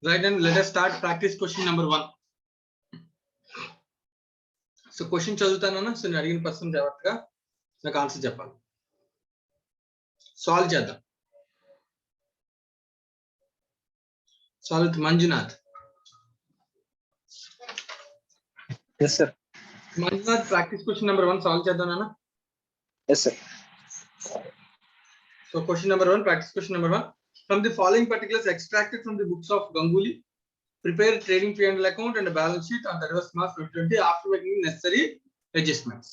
Right, and let us start practice question number 1. So question చదువుతానన్నా, so నేను అడిగిన person జాగ్రత్తగా నాకు ఆన్సర్ చెప్పాలి. సాల్వ్ చేద్దాం. Solve with Manjunath. Yes sir. Manjunath, practice question number 1 solve చేద్దాం నాన్న. Yes sir. So question number 1, practice question number 1. From the following particulars extracted from the books of Ganguly, prepare trading P&L account and a balance sheet on 31st March 2020 after making necessary adjustments.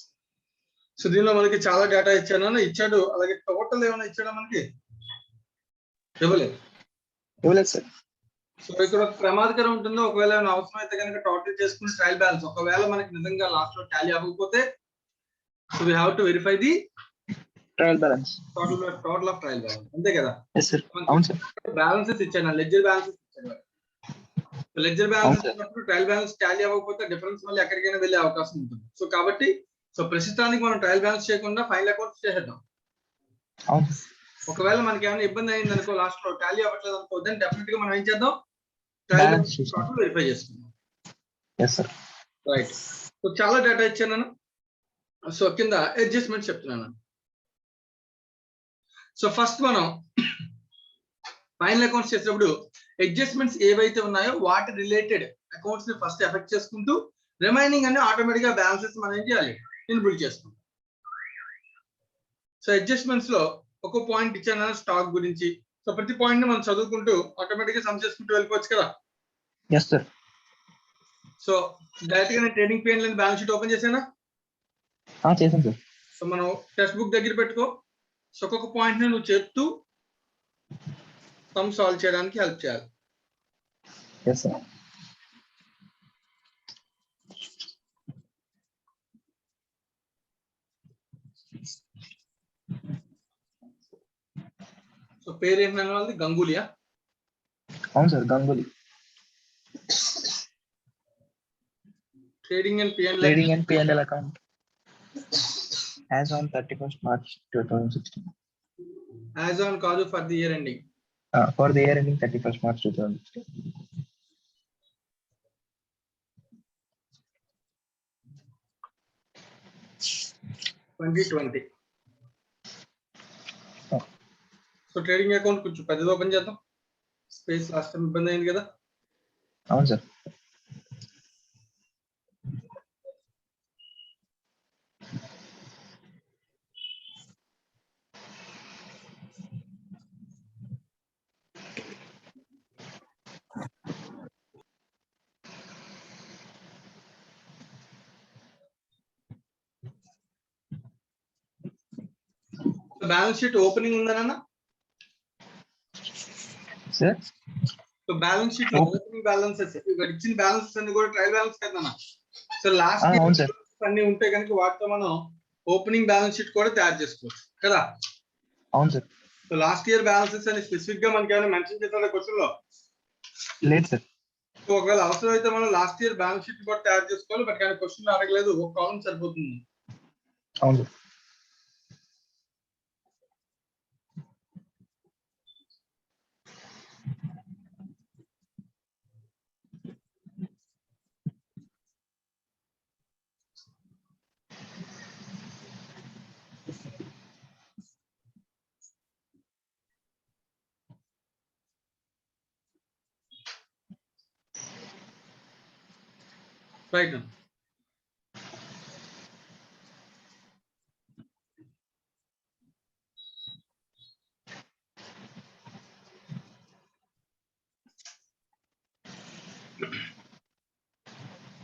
So దీనిలో మనకి చాలా data ఇచ్చాడు. అలాగే total ఏమైనా ఇచ్చాడా మనకి? ఇవ్వలేదు sir. So ఇక్కడ ప్రమాదకరం ఉంటుందో, ఒకవేళ ఏమైనా అవసరం అయితే కనుక టోటల్ చేసుకుని ట్రయల్ బ్యాలెన్స్, ఒకవేళ మనకి నిజంగా లాస్ట్ లో టాలీ అవ్వకపోతే so we have to verify the trial balance, total of trial balance, అంతే కదా? yes sir. అవును సార్. బ్యాలెన్సెస్ ఇచ్చాను, లెడ్జర్ బ్యాలెన్సెస్ ఇచ్చాను. లెడ్జర్ బ్యాలెన్స్ ఇచ్చినప్పుడు ట్రయల్ బ్యాలెన్స్ టాలీ అవ్వకపోతే డిఫరెన్స్ మళ్ళీ ఎక్కడికైనా వెళ్ళే అవకాశం ఉంటుంది. సో కాబట్టి సో ప్రస్తుతానికి మనం ట్రయల్ బ్యాలెన్స్ చేయకుండా ఫైనల్ అకౌంట్స్ చేసేద్దాం. ఒకవేళ మనకి ఏమైనా ఇబ్బంది అయింది అనుకో, లాస్ట్ లో టాలీ అవ్వట్లేదు అనుకో, దెన్ డెఫినెట్ గా మనం ఏం చేద్దాం, ట్రయల్ బ్యాలెన్స్ వెరిఫై చేసుకుందాం. yes sir. రైట్. సో చాలా డేటా ఇచ్చాను. సో కింద అడ్జస్ట్మెంట్ చెప్తున్నాను. సో ఫస్ట్ మనం ఫైనల్ అకౌంట్స్ చేసినప్పుడు అడ్జస్ట్మెంట్స్ ఏవైతే ఉన్నాయో వాటి రిలేటెడ్ అకౌంట్స్ ని ఫస్ట్ ఎఫెక్ట్ చేసుకుంటూ రిమైనింగ్ అన్ని ఆటోమేటిక్ గా బ్యాలెన్సెస్ మనం ఏం చేయాలి, ఇన్బిల్డ్ చేసుకుంటాం. సో అడ్జస్ట్మెంట్స్ లో ఒక పాయింట్ ఇచ్చాను స్టాక్ గురించి. సో ప్రతి పాయింట్ ని మనం చదువుకుంటూ ఆటోమేటిక్ గా సమ్ చేసుకుంటూ వెళ్ళిపోవచ్చు కదా. yes sir. సో డైరెక్ట్ గా నేను trading P&L balance sheet open చేశానా? చేశాను సార్. సో మనం టెక్స్ట్ బుక్ దగ్గర పెట్టుకో. సో ఒక్కొక్క పాయింట్ ని నువ్వు చెప్తూ సమ్ సాల్వ్ చేయడానికి హెల్ప్ చేయాలి. yes sir. సో పేరు ఏంటన్న వాళ్ళది? గంగూలియా? అవును sir, Ganguly. Trading and P&L account as on 31st March 2016. as on కాదు, for the year ending. For the year ending 31st March 2016. So trading account కొంచెం పెద్దది ఓపెన్ చేద్దాం. స్పేస్ లాస్ట్ టైం ఇబ్బంది అయింది కదా. అవును సార్. బ్యాలెన్స్ షీట్ ఓపెనింగ్ ఉందన్న. Sir so balance sheet లో ఓపెనింగ్ బ్యాలెన్సెస్, ఇక్కడ ఇచ్చిన బ్యాలెన్సెస్ అన్ని కూడా ట్రయల్ బ్యాలెన్స్ కదన్న. సో లాస్ట్ అవును సార్. అన్ని ఉంటే కనుక వాటితో మనం ఓపెనింగ్ బ్యాలెన్స్ షీట్ కూడా తయారు చేసుకోవచ్చు కదా. అవును sir. So last year balances అని స్పెసిఫిక్ గా మనకి ఏమైనా మెన్షన్ చేస్తారా క్వశ్చన్ లో? లేదు సార్. సో ఒకవేళ అవసరం అయితే మనం లాస్ట్ ఇయర్ బ్యాలెన్స్ షీట్ కూడా తయారు చేసుకోవాలి. బట్ కానీ క్వశ్చన్ అడగలేదు, ఒక కాలం సరిపోతుంది. అవును సార్. రైట్.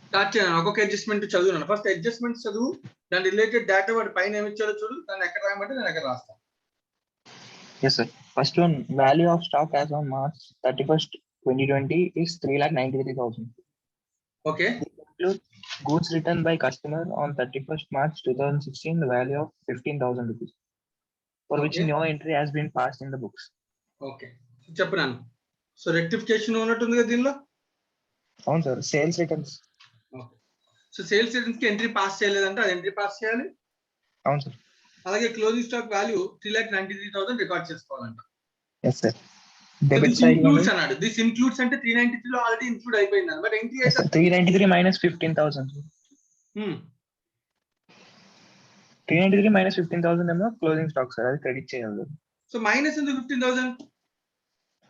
స్టార్ట్ చేయను. ఒక్కొక్క అడ్జస్ట్మెంట్ చదువున్నాను. ఫస్ట్ అడ్జస్ట్మెంట్ చదువు, దాని రిలేటెడ్ డేటా వాటి పైన ఏమి ఇచ్చారో చూడు, దాన్ని ఎక్కడ రాయమంటే నేను ఎక్కడ రాస్తాను. yes sir. First one, value of stock as on March 31st 2020 is 3,93,000. Okay. Include goods returned by customer on 31st March 2016, the value of 15,000 rupees, for which no entry has been passed in the books. Okay. చెప్పు నాన్న. So rectification ఉన్నట్టుంది కదా దీనిలో. అవును sir. Sales returns. Okay. So sales returns కి entry pass చేయలేదంటే అది entry pass చేయాలి. అవును సార్. అలాగే క్లోజింగ్ స్టాక్ వాల్యూ 3,93,000 రికార్డ్ చేసుకోవాలంట. yes sir. Debit this side includes అన్నాడు. దిస్ ఇన్క్లూడ్స్ అంటే 393 లో ఆల్రెడీ ఇన్క్లూడ్ అయిపోయింది బట్ ఎంట్రీ అయితే 393 minus 15,000. 393 minus 15,000 ఏమో క్లోజింగ్ స్టాక్ సార్, అది క్రెడిట్ చేయాలి. సో మైనస్ ఎందుకు 15,000?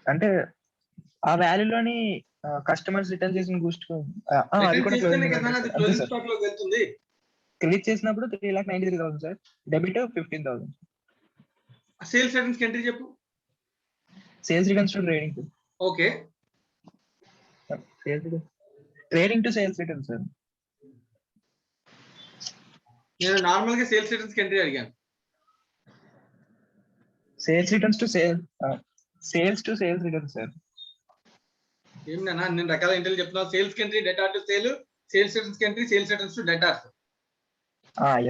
అంటే ఆ వాల్యూలోని కస్టమర్స్ రిటర్న్ చేసిన గూడ్స్ అది కూడా చేస్తేనే కదా అది అంతే క్లోజింగ్ సార్. స్టాక్ లోకి వెళ్తుంది. క్రెడిట్ చేసినప్పుడు 3,93,000 సార్, డెబిట్ 15,000. సేల్స్ రిటర్న్స్ కి ఎంట్రీ చెప్పు. Sales returns to trading. Okay, trading to sales return sir. నేను నార్మల్ గా సేల్స్ రిటర్న్స్ కి ఎంట్రీ అడిగాను. Sales returns to sales to sales return sir. ఏమన్నా నేను రకాల ఎంట్రీలు చెప్తున్నాను. సేల్స్ కి entry, debtor to sale, sales returns కి entry, sales returns to debtors.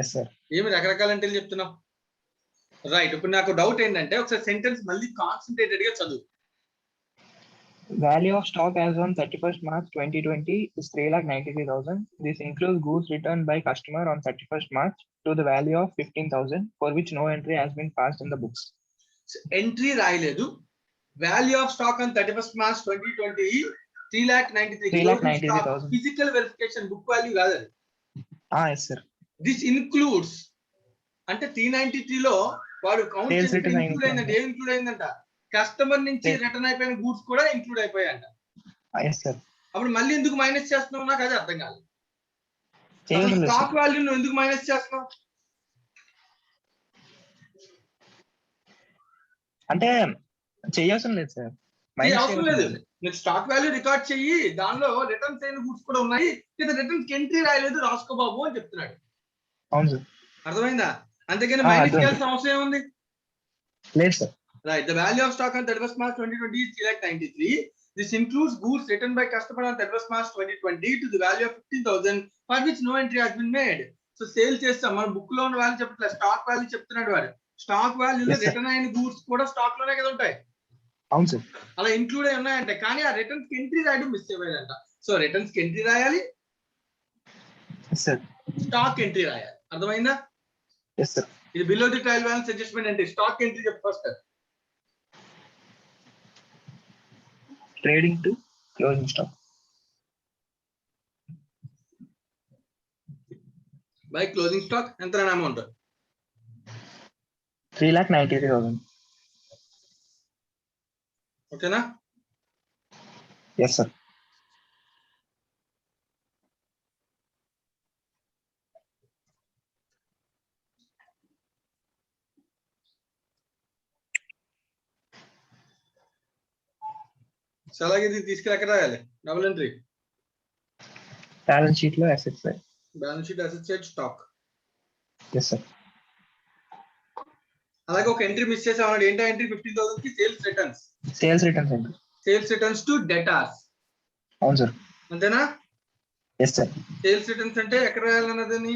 Yes sir. ఏమి రకరకాల ఎంట్రీలు చెప్తున్నావు? రైట్. ఇప్పుడు నాకు డౌట్ ఏంటంటే ఒకసారి సెంటెన్స్ మళ్ళీ కాన్సన్ట్రేటెడ్ గా చదువు. Value of stock as on 31st March 2020 is 3,93,000. This includes goods returned by customer on 31st March to the value of 15,000 for which no entry has been passed in the books. Entry రాయలేదు. Value of stock on 31st March 2020 3,93,000. Physical verification, book value కాదు అది. Yes sir. This includes అంటే 393 లో వాడు count చేసి include అయిందంట. ఏం include అయిందంట? కస్టమర్ నుంచి రిటర్న్ అయిపోయిన గూడ్స్ కూడా ఇంక్లూడ్ అయిపోయాయంట. అప్పుడు మళ్ళీ ఎందుకు మైనస్ చేస్తున్నావు నాకు అది అర్థం కాలేదు. స్టాక్ వాల్యూ నువ్వు ఎందుకు మైనస్ చేస్తున్నావు? అంటే చేయవసరం లేదు సార్, అవసరం లేదు. నీకు స్టాక్ వాల్యూ రికార్డ్ చెయ్యి, దానిలో రిటర్న్స్ అయిన గూడ్స్ కూడా ఉన్నాయి, లేదా రిటర్న్స్ ఎంట్రీ రాయలేదు రాసుకో బాబు అని చెప్తున్నాడు. అవును సార్, అర్థమైందా? అంతేగాని మైనస్ చేయాల్సిన అవసరం ఏముంది? లేదు sir. Right. The value of stock on 31st March 2020 is 3,93,000. This includes goods returned by customer on 31st March 2020 to the value of 15,000 for which no entry has been made. So sale చేస్తాం, మన book లో ఉన్న value చెప్పట్లేదు, stock value చెప్తున్నాడు వాడు. Stock వాల్యూలో return అయిన goods కూడా stock లోనే కదా ఉంటాయి. అవును సార్, అలా ఇంక్లూడ్ అయి ఉన్నాయంటే, కానీ ఆ రిటర్న్స్ కి ఎంట్రీ రాయడం మిస్ అయిపోయిందంట. సో రిటర్న్స్ కి ఎంట్రీ రాయాలి, స్టాక్ ఎంట్రీ రాయాలి. అర్థమైందా? ఇది below the trial balance adjustment అంటే స్టాక్ ఎంట్రీ చెప్పు first. Trading to closing stock by closing stock ఎంత అమౌంట్? 3,93,000. ఓకేనా? Yes sir. అలాగే ఇది తీసుకుని ఎక్కడ రాయాలి? డబుల్ ఎంట్రీ బ్యాలెన్స్ షీట్ లో assets side. Balance sheet assets side stock. Yes sir. అలాగే ఒక ఎంట్రీ మిస్ చేసామన్నాడు. ఏంటో ఎంట్రీ 15,000 కి సేల్స్ రిటర్న్స్. సేల్స్ రిటర్న్స్ అండి. Sales returns to debtors. అవును సార్. అంతేనా? Yes sir. సేల్స్ రిటర్న్స్ అంటే ఎక్కడ రాయాలన్నది?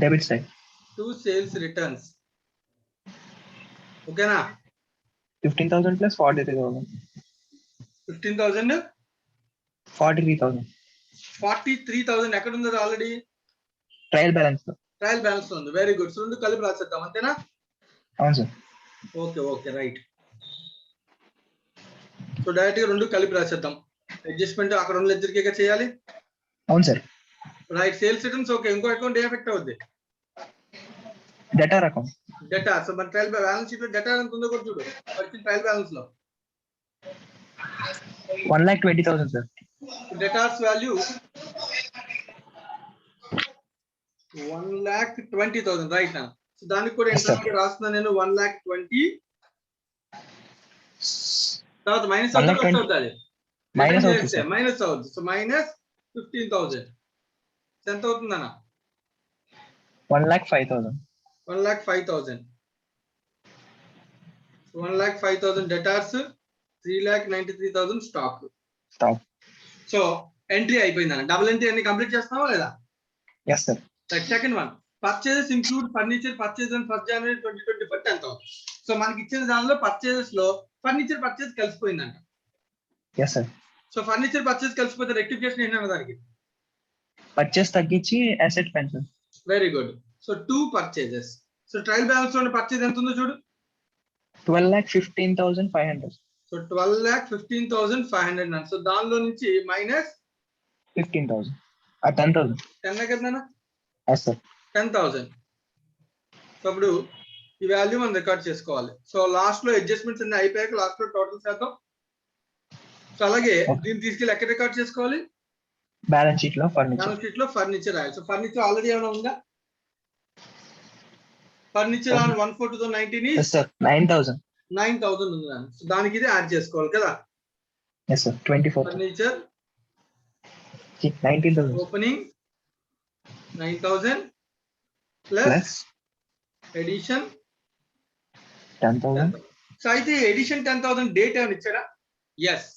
Debit side to sales returns. ఓకేనా? 15,000 ప్లస్ 43,000. 15,000 43,000. 43,000 ఎక్కడ ఉంది already? Trial balance. Trial balance లో ఉంది. Very good. సో రెండు కలిపి రాసేద్దాం, అంతేనా? అవును sir. Okay right. So direct గా రెండు కలిపి రాసేద్దాం. అడ్జస్ట్మెంట్ అక్కడ ఉన్న లెడ్జర్కే చేయాలి. అవును sir. Right. Sales returns okay. ఇంకో అకౌంట్ ఏ ఎఫెక్ట్ అవుద్ది? Debtor account. డెటార్. సో మన ట్రయల్ బ్యాలెన్స్ షీట్ లో డెటార్ ఎంత ఉందో కూడా చూడు. వచ్చిన ట్రయల్ బ్యాలెన్స్ లో 1,20,000 సార్. డెటార్స్ వాల్యూ 1,20,000 రైట్ నా. సో దానికి కూడా ఎంట్రీ రాస్తున్నా నేను 1,20,000. తర్వాత మైనస్ అవుతుంది. మైనస్ అవుతుంది. సో మైనస్ 15,000 ఎంత అవుతుందన్న? 1,05,000. 1,05,000. 1,05,000 డెటార్స్, 3,93,000 స్టాక్. సో ఎంట్రీ అయిపోయిందన్న. డబుల్ ఎంట్రీ అన్ని కంప్లీట్ చేస్తున్నావా లేదా? Yes sir. Second one, purchases include furniture purchase on 1st January 2024 10th. So మనకి ఇచ్చిన దానిలో పర్చేజెస్ లో ఫర్నిచర్ పర్చేజ్ కలిసిపోయిందంట. Yes sir. So furniture purchase కలిసిపోతే రెక్టిఫికేషన్ ఏంటన్న దానికి? పర్చేజ్ తగ్గించి asset pension. Very good. So 2 purchases. So trial balance లో పర్చేజ్ ఎంత ఉందో చూడు. 12,15,500. సో 12,15,500 నాన్న. సో దానిలో నుంచి మైనస్ 15,000. 10,000. 10 కదా నాన్న, Yes, sir. 10,000. సో అప్పుడు ఈ వాల్యూ మనం రికార్డ్ చేసుకోవాలి. సో లాస్ట్ లో అడ్జస్ట్మెంట్స్ అన్ని అయిపోయాక లాస్ట్ లో టోటల్ శాతం. సో అలాగే దీన్ని తీసుకెళ్ళి ఎక్కడ రికార్డ్ చేసుకోవాలి? బ్యాలెన్స్ షీట్ లో ఫర్నిచర్. బ్యాలెన్స్ షీట్ లో ఫర్నిచర్ రాయాలి. సో ఫర్నిచర్ ఆల్రెడీ ఏమైనా ఉందా? Furniture on 1/4/2019 Yes, sir. 9,000. 9,000 ఉంది నాన్న. సో దానికి ఇది యాడ్ చేసుకోవాలి కదా. Yes, sir. 24. Furniture 19,000. Opening 9,000 plus Plus addition 10,000. So అయితే ఎడిషన్ 10,000 డేట్ ఏమైనా ఇచ్చాడా? Yes,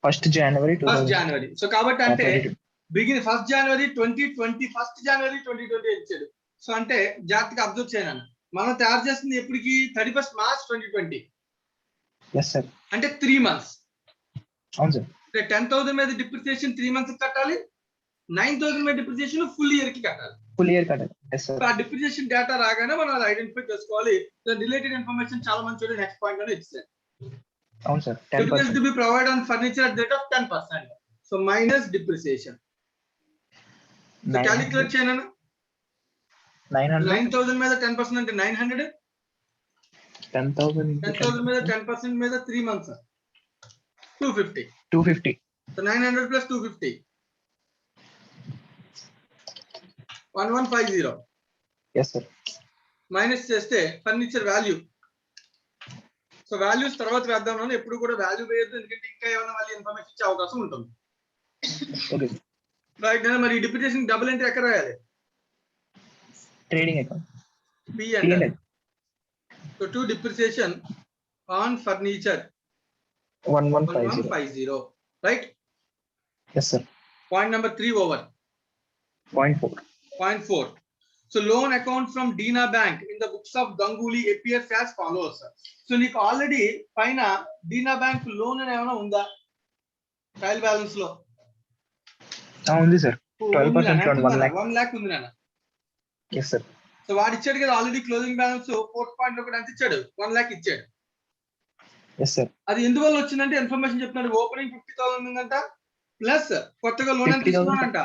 1st January 1st 2000. January. So కాబట్టి అంటే 22. Begin 1st January 2020, 1st January 2020 ఇచ్చాడు. సో అంటే జాగ్రత్తగా అబ్జర్వ్ చేయను. మనం తయారు చేస్తుంది ఎప్పటికి? 31st March 2020. Yes, sir. అంటే 3 months. అవును సార్. 10,000 మీద డిప్రిసియేషన్ 3 months కట్టాలి, 9,000 మీద డిప్రిసియేషన్ ఫుల్ ఇయర్ కి కట్టాలి. ఫుల్ ఇయర్ కట్టాలి. Yes, sir. ఆ డిప్రిసియేషన్ డేటా రాగానే మనం అది ఐడెంటిఫై చేసుకోవాలి. రిలేటెడ్ ఇన్ఫర్మేషన్ చాలా మంచి నెక్స్ట్ పాయింట్ లో ఇచ్చారు. అవును sir. Utilities 10%. to be provided on furniture at the rate of 10%. So minus depreciation. So calculate చేయనా? 900. 9,000 మీద 10% అంటే 900. 10,000 into 10,000 మీద 10% మీద 3 months 250. 250. So 900 plus 250 1150. Yes, sir. Minus చేస్తే ఫర్నిచర్ వాల్యూ. సో వాల్యూస్ తర్వాత వేద్దాం. ఎప్పుడు కూడా వాల్యూ వేయద్దు, ఎందుకంటే ఇంకా ఏమైనా మళ్ళీ ఇన్ఫర్మేషన్ ఇచ్చే అవకాశం ఉంటుంది. Okay. రైట్. మరి డిప్రిసియేషన్ డబుల్ ఎంట్రీ ఎక్కడ రాయాలి? Trading account. P&L. So to depreciation on furniture 1150. right? Yes, sir. Point number 3 over. 0.4. Point 4. So loan account from Dina Bank in the books of Ganguly appears as follows. So నీకు already పైన Dina Bank loan అని ఏమైనా ఉందా trial balance లో? ఉంది sir. 12% loan 1 lakh. 1 lakh ఉంది నాన్న. Yes, sir. So వాడు ఇచ్చాడు కదా ఆల్రెడీ క్లోజింగ్ బ్యాలెన్స్ 4th లో కూడా ఎంత ఇచ్చాడు? 1 lakh ఇచ్చాడు. Yes, sir. అది ఎందువల్ల వచ్చిందంటే ఇన్ఫర్మేషన్ చెప్తున్నాడు. ఓపెనింగ్ 50,000 ఉందంట, ప్లస్ కొత్తగా లోన్ ఎంత తీసుకున్నాడంట?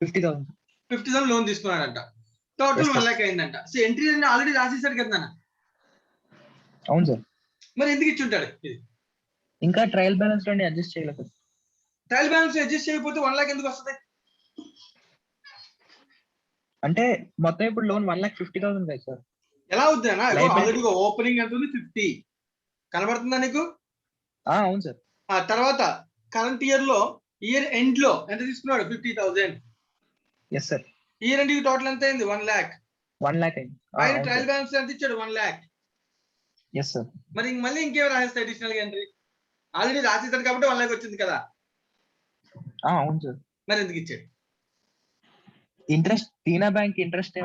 50,000. 50,000 లోన్ తీసుకున్నాడంట. టోటల్ 1 lakh అయిందంట. సో ఎంట్రీ అన్ని ఆల్రెడీ రాసేసాడు కదా నాన్న. అవును సార్. మరి ఎందుకు ఇచ్చి ఉంటాడు ఇది? ఇంకా ట్రయల్ బ్యాలెన్స్ లోనే అడ్జస్ట్ చేయలేదు. ట్రయల్ బ్యాలెన్స్ అడ్జస్ట్ చేయకపోతే 1 lakh ఎందుకు వస్తుంది? అంటే మొత్తం ఇప్పుడు లోన్ 1,50,000 కదా సార్. ఎలా అవుద్ది అన్న? ఆల్రెడీ ఓపెనింగ్ ఎంత ఉంది? 50 కనబడుతుందా నీకు? అవును సార్. ఆ తర్వాత కరెంట్ ఇయర్ లో ఇయర్ ఎండ్ లో ఎంత తీసుకున్నాడు? 50,000. Yes sir. ఇయర్ ఎండ్ కి టోటల్ ఎంత అయింది? 1 lakh. 1 lakh అయింది. పైన ట్రయల్ బ్యాలెన్స్ ఎంత ఇచ్చాడు? 1 lakh. Yes sir. మరి మళ్ళీ ఇంకేం రాసేస్తాయి అడిషనల్ గా ఎంట్రీ? ఆల్రెడీ రాసేస్తాడు కాబట్టి 1 lakh వచ్చింది కదా. అవును సార్. మరి ఎందుకు ఇచ్చాడు? ఇంట్రెస్ట్, దీనా బ్యాంక్ ఇంట్రెస్ట్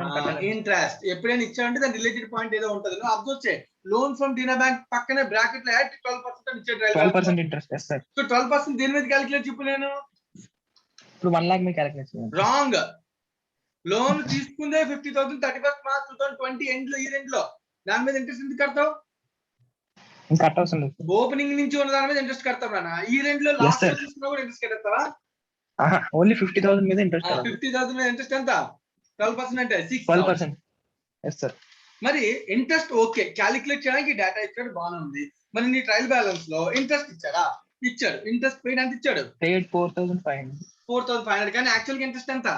ఇంట్రెస్ట్ ఎప్పుడైనా ఇచ్చాడంటే దాని రిలేటెడ్ పాయింట్ ఏదో ఉంటుంది. నువ్వు అబ్జర్వ్ చేయి. లోన్ ఫ్రమ్ దీనా బ్యాంక్ పక్కనే బ్రాకెట్ లో 12% అని ఇచ్చాడు. 12% ఇంట్రెస్ట్. Yes sir. సో 12% దేని మీద క్యాలిక్యులేట్ చెప్పు నేను? ఇప్పుడు 1 lakh మీద క్యాలిక్యులేట్ చేయాలి. రాంగ్. లోన్ తీసుకుందే 50,000 31st March 2020 ఎండ్ లో, ఇయర్ ఎండ్ లో. దాని మీద ఇంట్రెస్ట్ ఎందుకు కడతావు? ఇంకా కట్టవసరం లేదు. ఓపెనింగ్ నుంచి ఉన్న దాని మీద ఇంట్రెస్ట్ కడతావు నాన్న. ఇయర్ ఎండ్ లో లాస్ట్ లో తీసుకున్నా కూడా ఇంట్రెస్ట్ కడతావా? ఓన్లీ 50,000 మీద ఇంట్రెస్ట్. 50,000 మీద ఇంట్రెస్ట్ ఎంత? 12% అంటే 12%. Yes sir. మరి ఇంట్రెస్ట్ ఓకే, క్యాలిక్యులేట్ చేయడానికి డేటా ఇచ్చాడు, బాగానే ఉంది. మరి నీ ట్రయల్ బ్యాలెన్స్ లో ఇంట్రెస్ట్ ఇచ్చాడా? ఇచ్చాడు. ఇంట్రెస్ట్ పెయిడ్ ఎంత ఇచ్చాడు? పెయిడ్ 4,500. 4,500. కానీ యాక్చువల్ గా ఇంట్రెస్ట్ ఎంత?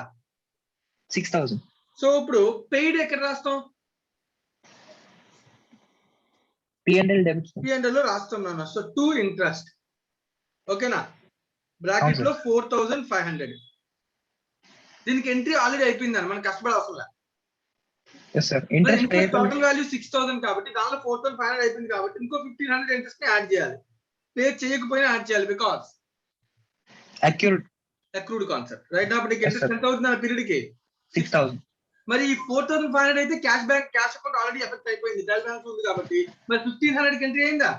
6,000. సో ఇప్పుడు పెయిడ్ ఎక్కడ రాస్తాం? P&L debits. P&L లో రాస్తున్నాను. So to interest. ఓకేనా? బ్రాకెట్ లో 4,500. దీనికి ఎంట్రీ ఆల్రెడీ అయిపోయిందని మనం కష్టపడే అవసరం లేదు. yes sir. Interest total value 6,000 కాబట్టి దానిలో 4,500 అయిపోయింది కాబట్టి ఇంకో 1,500 ఇంట్రెస్ట్ ని యాడ్ చేయాలి. పే చేయకపోయినా యాడ్ చేయాలి బికాజ్ అక్రూడ్ కాన్సెప్ట్ రైట్. అప్పుడు ఇంట్రెస్ట్ ఎంత అవుతుంది ఆ పీరియడ్ కి? 6,000. మరి ఈ 4,500 అయితే క్యాష్ అకౌంట్ ఆల్రెడీ ఎఫెక్ట్ అయిపోయింది, ట్రయల్ బ్యాలెన్స్ ఉంది కాబట్టి. మరి 1,500 కి ఎంట్రీ అయిందా?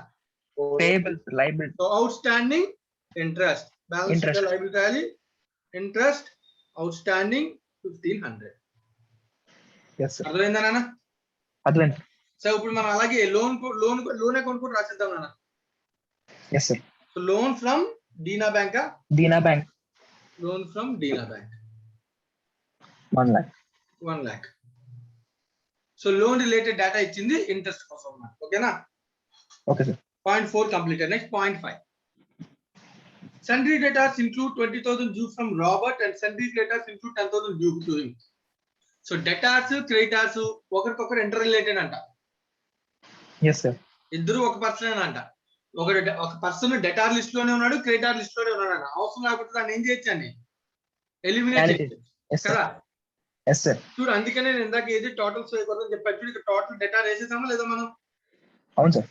Payables, liability. So outstanding interest balance liability రాయాలి. Interest outstanding 1,500. అర్థమైందా నాన్న? అర్థమైంది. సో ఇప్పుడు మనం అలాగే లోన్ అకౌంట్ కూడా రాసేద్దాం నాన్న. Yes, sir. So loan from Dina Bank. Dina Bank, Loan from Dina Bank. 1 lakh. 1 lakh. So loan related data ఇచ్చింది ఇంట్రెస్ట్ కోసం అన్నమాట. ఓకేనా? Okay, sir. Point 4 completed. Next point 5. Sundry debtors include 20,000 due from Robert and sundry creditors include 10,000 due to him. So debtors, creditors ఒకరికొకరు inter related అంట. Yes, sir. ఇద్దరు ఒక person అంట. ఒక పర్సన్ డెటార్ లిస్ట్ లోనే ఉన్నాడు, క్రెడిటార్ లిస్ట్ లోనే ఉన్నాడు అన్న. అవసరం లేకపోతే దాన్ని ఏం చేయొచ్చు అని ఎలిమినేట్ చేయొచ్చు. Yes, sir. కదా? Yes, sir. చూడు, అందుకనే నేను ఇందాక ఏది టోటల్స్ వేయకూడదని చెప్పాను. చూడు, ఇక్కడ టోటల్ డెటార్ వేసేసామా లేదా మనం? అవును సార్.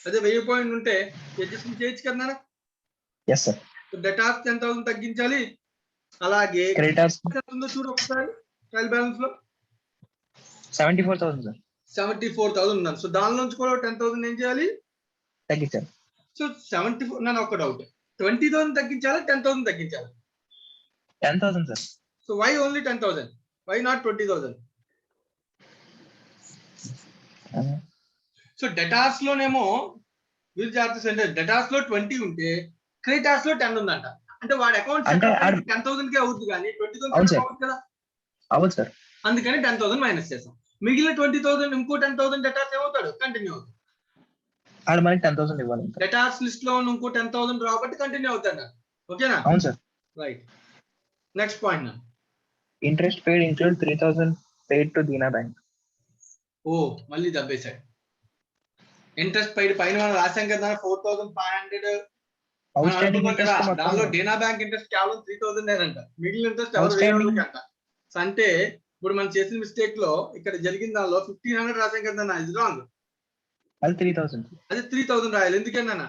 అదే 1000 పాయింట్ ఉంటే అడ్జస్ట్మెంట్ చేయొచ్చు కదా. Yes sir. డెటార్స్ 10,000 తగ్గించాలి. అలాగే క్రెడిటార్స్ ఉందో చూడు ఒకసారి ట్రయల్ బ్యాలెన్స్ లో 74,000 సార్. 74,000 ఉన్నాను. సో దాని నుంచి కూడా 10,000 ఏం చేయాలి? తగ్గించాలి. సో 74 నన్ను ఒక డౌట్, 20,000 తగ్గించాలా 10,000 తగ్గించాలి? 10,000 sir. So why only 10,000? Why not 20,000? So debtors లోనేమో వీల్ చార్జెస్ అంటే డెటార్స్ లో 20 ఉంటే క్రెడిటార్స్ లో 10 ఉందంట. అంటే వాడి అకౌంట్ 10,000 కే అవుతుంది కానీ 20,000 అవ్వదు కదా. అవును సార్. అందుకని 10,000 మైనస్ చేసాం. మిగిలిన 20,000 ఇంకో 10,000 డెటార్స్ ఏమవుతాడు? కంటిన్యూ అవుతుంది. ఆడు మనకి 10,000 ఇవ్వాలి. డెటార్స్ లిస్ట్ లో ఇంకో 10,000 రాబట్టి కంటిన్యూ అవుతాడు. ఓకేనా? అవును సార్. రైట్. నెక్స్ట్ పాయింట్ నా interest paid include 3,000 paid to Dena bank. ఓ మళ్ళీ దబ్బేశాడు. ఇంట్రెస్ట్ పెయిడ్ పైన మనం రాసాం కదా 4,500 దానిలో డీనా బ్యాంక్ ఇంట్రెస్ట్ కేవలం 3,000 అంట. మిగిలిన ఇంట్రెస్ట్ ఎవరు అంట. అంటే ఇప్పుడు మనం చేసిన మిస్టేక్ లో ఇక్కడ జరిగిన దానిలో 1,500 రాసాం కదా, ఇది రాంగ్. అది 3,000. అదే 3,000 రాయాలి. ఎందుకన్నా?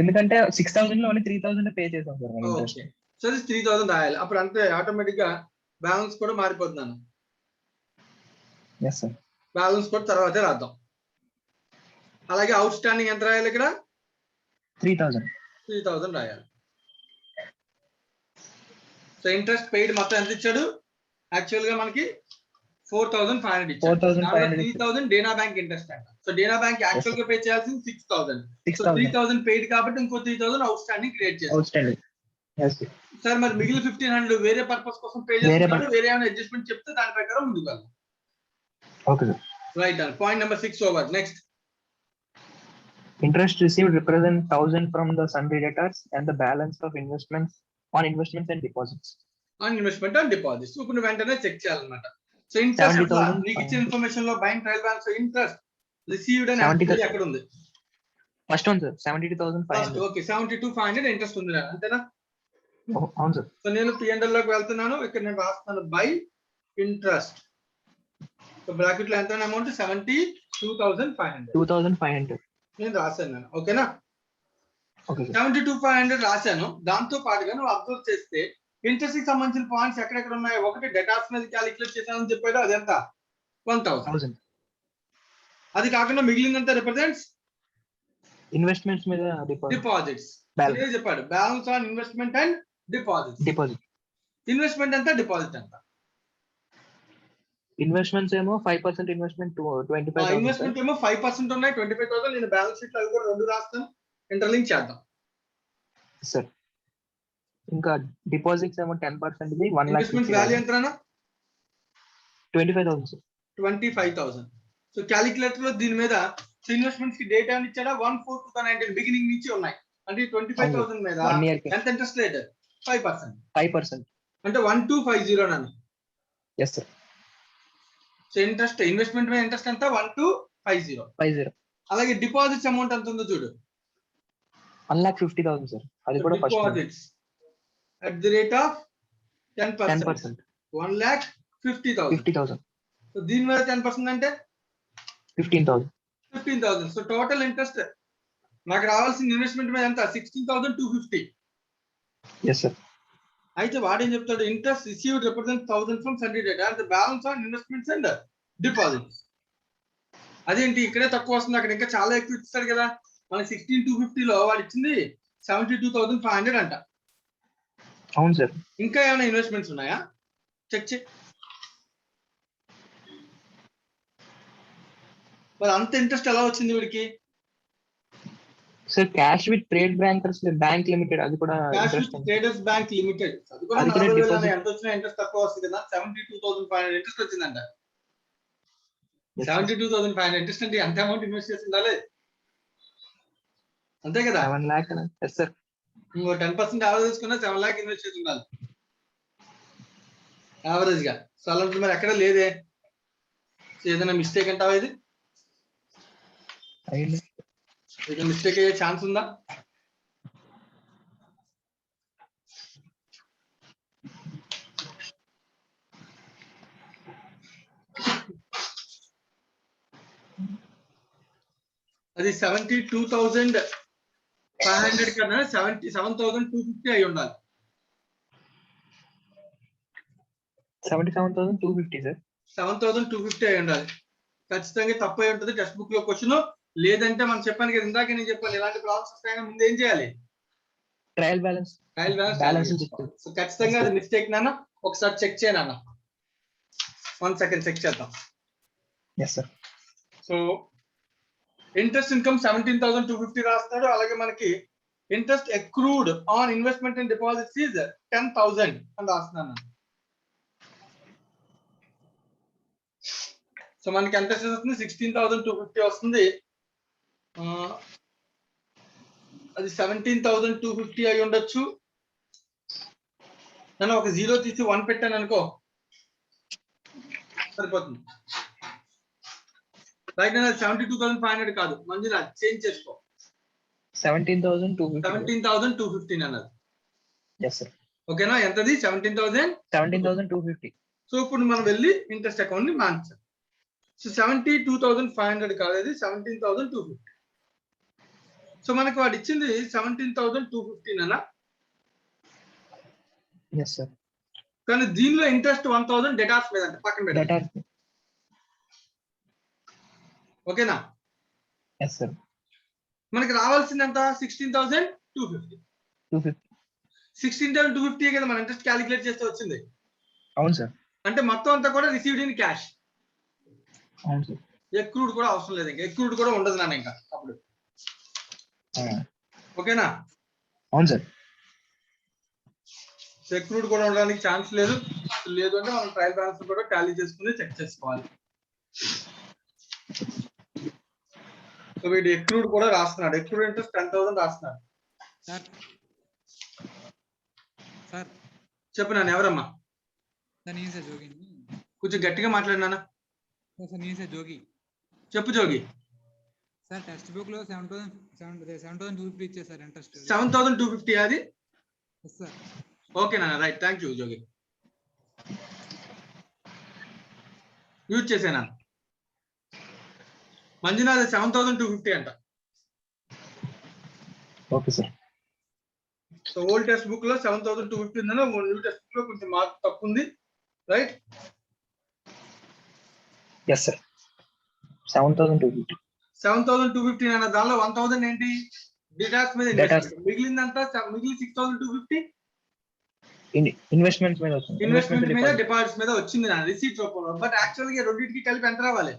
ఎందుకంటే 6,000 లో ఓన్లీ 3,000 పే చేసాం సార్. ఓకే, సో 3,000 రాయాలి. అప్పుడు అంతే ఆటోమేటిక్ గా బ్యాలెన్స్ కూడా మారిపోతున్నాను. బ్యాలెన్స్ కూడా తర్వాతే రాద్దాం. అలాగే అవుట్ స్టాండింగ్ ఎంత రాయాలి? ఇక్కడ 3,000 రాయాలి. సో ఇంట్రెస్ట్ పెయిడ్ మొత్తం ఎంత ఇచ్చాడు? యాక్చువల్ గా మనకి 4,500 ఇచ్చాడు. 3,000 డీనా బ్యాంక్ ఇంట్రెస్ట్ అంట. సో డీనా బ్యాంక్ యాక్చువల్ గా పే చేయాల్సింది 6,000. సో 3,000 పెయిడ్ కాబట్టి ఇంకో 3,000 అవుట్ స్టాండింగ్ క్రియేట్ చేస్తాం. సార్ మరి మిగిలిన 1,500 వేరే పర్పస్ కోసం పే చేస్తున్నాడు, వేరే ఏమైనా అడ్జస్ట్మెంట్ చెప్తే దాని ప్రకారం ముందుకు వెళ్దాం. Okay sir. Right. Point number 6 over. Next. Interest received represent 1,000 from the sundry debtors and the balance of investments on investments and deposits. On investment and deposits. ఇప్పుడు వెంటనే చెక్ చేయాలన్నమాట. సో ఇంట్రెస్ట్ మీకు ఇచ్చిన ఇన్ఫర్మేషన్ లో bind trial balance interest received అని ఎక్కడ ఉంది? First one sir 72,500. Okay, 72,500 interest ఉంది అంతేనా? అవును సార్. సో నేను P&L లోకి వెళ్తున్నాను. ఇక్కడ నేను రాస్తాను బై ఇంట్రెస్ట్. సో బ్రాకెట్ లో ఎంత అమౌంట్? 72,500 నేను రాశాను. ఓకేనా? 72,500 రాశాను. దాంతో పాటుగా నువ్వు అబ్జర్వ్ చేస్తే ఇంట్రెస్ట్ కి సంబంధించిన పాయింట్స్ ఎక్కడెక్కడ ఉన్నాయి? ఒకటి డెటార్స్ మీద క్యాలిక్యులేట్ చేశానని చెప్పాడు, అదెంత? 1,000. అది కాకుండా మిగిలినంత రిప్రజెంట్స్ ఇన్వెస్ట్మెంట్స్ మీద డిపాజిట్స్ చెప్పాడు. Balance on investment and deposit. Investment ఎంత, డిపాజిట్ ఎంత? ఇన్వెస్ట్మెంట్స్ ఏమో 5% ఇన్వెస్ట్మెంట్ 25,000. ఇన్వెస్ట్మెంట్ ఏమో 5% ఉన్నాయి, 25,000. నేను బ్యాలెన్స్ షీట్ లో అవి కూడా రెండు రాస్తాను, ఇంటర్లింక్ చేద్దాం సార్. ఇంకా డిపాజిట్స్ ఏమో 10% ఇది 1 lakh. ఇన్వెస్ట్మెంట్ వాల్యూ ఎంతనా? 25,000 సార్. 25,000. సో క్యాలిక్యులేటర్ లో దీని మీద ఇన్వెస్ట్మెంట్స్ కి డేటా అని ఇచ్చాడా? 1/4/2019 బిగినింగ్ నుంచి ఉన్నాయి. అంటే 25,000 మీద ఎంత ఇంట్రెస్ట్ రేట్? 5%. అంటే 1250 నన్ను. Yes sir. So interest investment మీద ఇంట్రెస్ట్ ఎంత? 1250. అలాగే డిపాజిట్స్ అమౌంట్ ఎంత ఉందో చూడు. 1,50,000 సార్. అది కూడా first deposits at the rate of 10%. 1,50,000. So దీని మీద 10% అంటే 15,000. సో టోటల్ ఇంట్రెస్ట్ నాకు రావాల్సిన ఇన్వెస్ట్మెంట్ మీద ఎంత? 16,250. Yes sir. అయితే వాడేం చెప్తాడు? Interest received represent 1,000 from sundry data and the balance on investments and deposits. అదేంటి ఇక్కడే తక్కువ వస్తుంది, అక్కడ ఇంకా చాలా ఎక్కువ ఇస్తాడు కదా. మన 16,250 లో వాడు ఇచ్చింది 72,500 అంట. అవును సార్. ఇంకా ఏమైనా ఇన్వెస్ట్మెంట్స్ ఉన్నాయా? Check check. మరి అంత ఇంట్రెస్ట్ ఎలా వచ్చింది వీడికి? Sir cash with trade bankers bank limited అది కూడా cash with interest traders bank limited అది కూడా అది కూడా 40,000 deposit- ఎంత వచ్చినా ఇంట్రెస్ట్ తక్కువ వస్తుంది కదా 72,500 ఇంట్రెస్ట్ వచ్చిందంట 72,500 ఇంట్రెస్ట్ అంటే ఎంత అమౌంట్ ఇన్వెస్ట్ చేసి ఉండాలి అంతే కదా 7 lakh ఎస్ సార్ ఇంకో 10% యావరేజ్ తీసుకున్నా 7 లాక్ ఇన్వెస్ట్ చేసి ఉండాలి యావరేజ్ గా సో అలాంటి మరి ఎక్కడ లేదే ఏదైనా మిస్టేక్ అంటావా ఇది అయింది ఏదైనా మిస్టేక్ అయ్యే ఛాన్స్ ఉందా అది 72,500 కన్నా 77,250 అయి ఉండాలి 77,250 సార్ 7,250 అయి ఉండాలి ఖచ్చితంగా తప్పు అయి ఉంటుంది టెక్స్ట్ బుక్ లో క్వశ్చన్ లేదంటే మనం చెప్పాను కదా ఇందాక నేను చెప్పాను ఇలాంటి ప్రాబ్లమ్స్ వస్తాయని ముందు ఏం చేయాలి trial balance trial Balance balance check so ఖచ్చితంగా అది మిస్టేక్ నాన్న ఒకసారి చెక్ చేయను 1 సెకండ్ చెక్ చేద్దాం yes sir so interest income 17,250 రాస్తున్నాడు అలాగే మనకి interest accrued on investment and deposits is 10,000 అని రాస్తున్నాను సో మనకి ఎంత వస్తుంది 16,250 వస్తుంది అది 17,250 అయి ఉండొచ్చు నేను ఒక 0 తీసి 1 పెట్టాను అనుకో సరిపోతుంది రైట్ నేను 72,500 కాదు మంజులా చేంజ్ చేసుకో 17,250 అన్నది ఎస్ సార్ ఓకేనా ఎంతది 17,000 17,250 సో ఇప్పుడు మనం వెళ్ళి ఇంట్రెస్ట్ అకౌంట్ ని మార్చాం సో 72,500 కాదు అది 17,250 సో మనకి వాడు ఇచ్చింది 17,250 అన్న ఎస్ సార్ కానీ దీనిలో ఇంట్రెస్ట్ 1,000 డేటాస్ మీద అంటే పక్కన పెట్టాలి ఓకేనా ఎస్ సార్ మనకి రావాల్సింది ఎంత 16,250 16,250 కదా మన ఇంట్రెస్ట్ క్యాలిక్యులేట్ చేస్తే వచ్చింది అవును సార్ అంటే మొత్తం అంతా కూడా రిసీవ్డ్ ఇన్ క్యాష్ అవును సార్ ఎక్రూడ్ కూడా అవసరం లేదు ఇంకా ఎక్రూడ్ కూడా ఉండదు నాన్న ఇంకా అప్పుడు ఓకేనా అవును సార్ ఎక్రూడ్ కూడా ఉండడానికి ఛాన్స్ లేదు లేదు అంటే మనం ట్రయల్ బ్యాలెన్స్ కూడా టాలీ చేసుకుని చెక్ చేసుకోవాలి సో వీడు ఎక్రూడ్ కూడా రాస్తున్నాడు ఎక్రూడ్ ఇంట్రెస్ట్ 10,000 రాస్తున్నాడు సార్ సార్ చెప్పు నాన్న ఎవరమ్మా సార్ నేను సార్ జోగి కొంచెం గట్టిగా మాట్లాడినా సార్ నేను సార్ జోగి చెప్పు జోగి సార్ టెక్స్ట్ బుక్ లో 7,250 ఇచ్చే సార్ ఇంట్రెస్ట్ 7,250 అది సార్ ఓకే నాన్న right thank you Jogi use చేసేనా మంజునాథ్ 7,250 అంట okay sir so old textbook లో 7,250 ఉందన్న న్యూ టెక్స్ట్ బుక్ లో కొంచెం మార్క్ తప్పు ఉంది రైట్ ఎస్ సార్ 7,250 అన్న దానిలో 1,000 ఏంటి డేటాస్ మీద ఇన్వెస్ట్మెంట్ మిగిలిందంతా మిగిలి 6,250 ఇన్వెస్ట్మెంట్స్ మీద వచ్చింది ఇన్వెస్ట్మెంట్ మీద డిపాజిట్స్ మీద వచ్చింది నా రిసీట్ రూపంలో బట్ యాక్చువల్ గా రెండింటికి కలిపి ఎంత రావాలి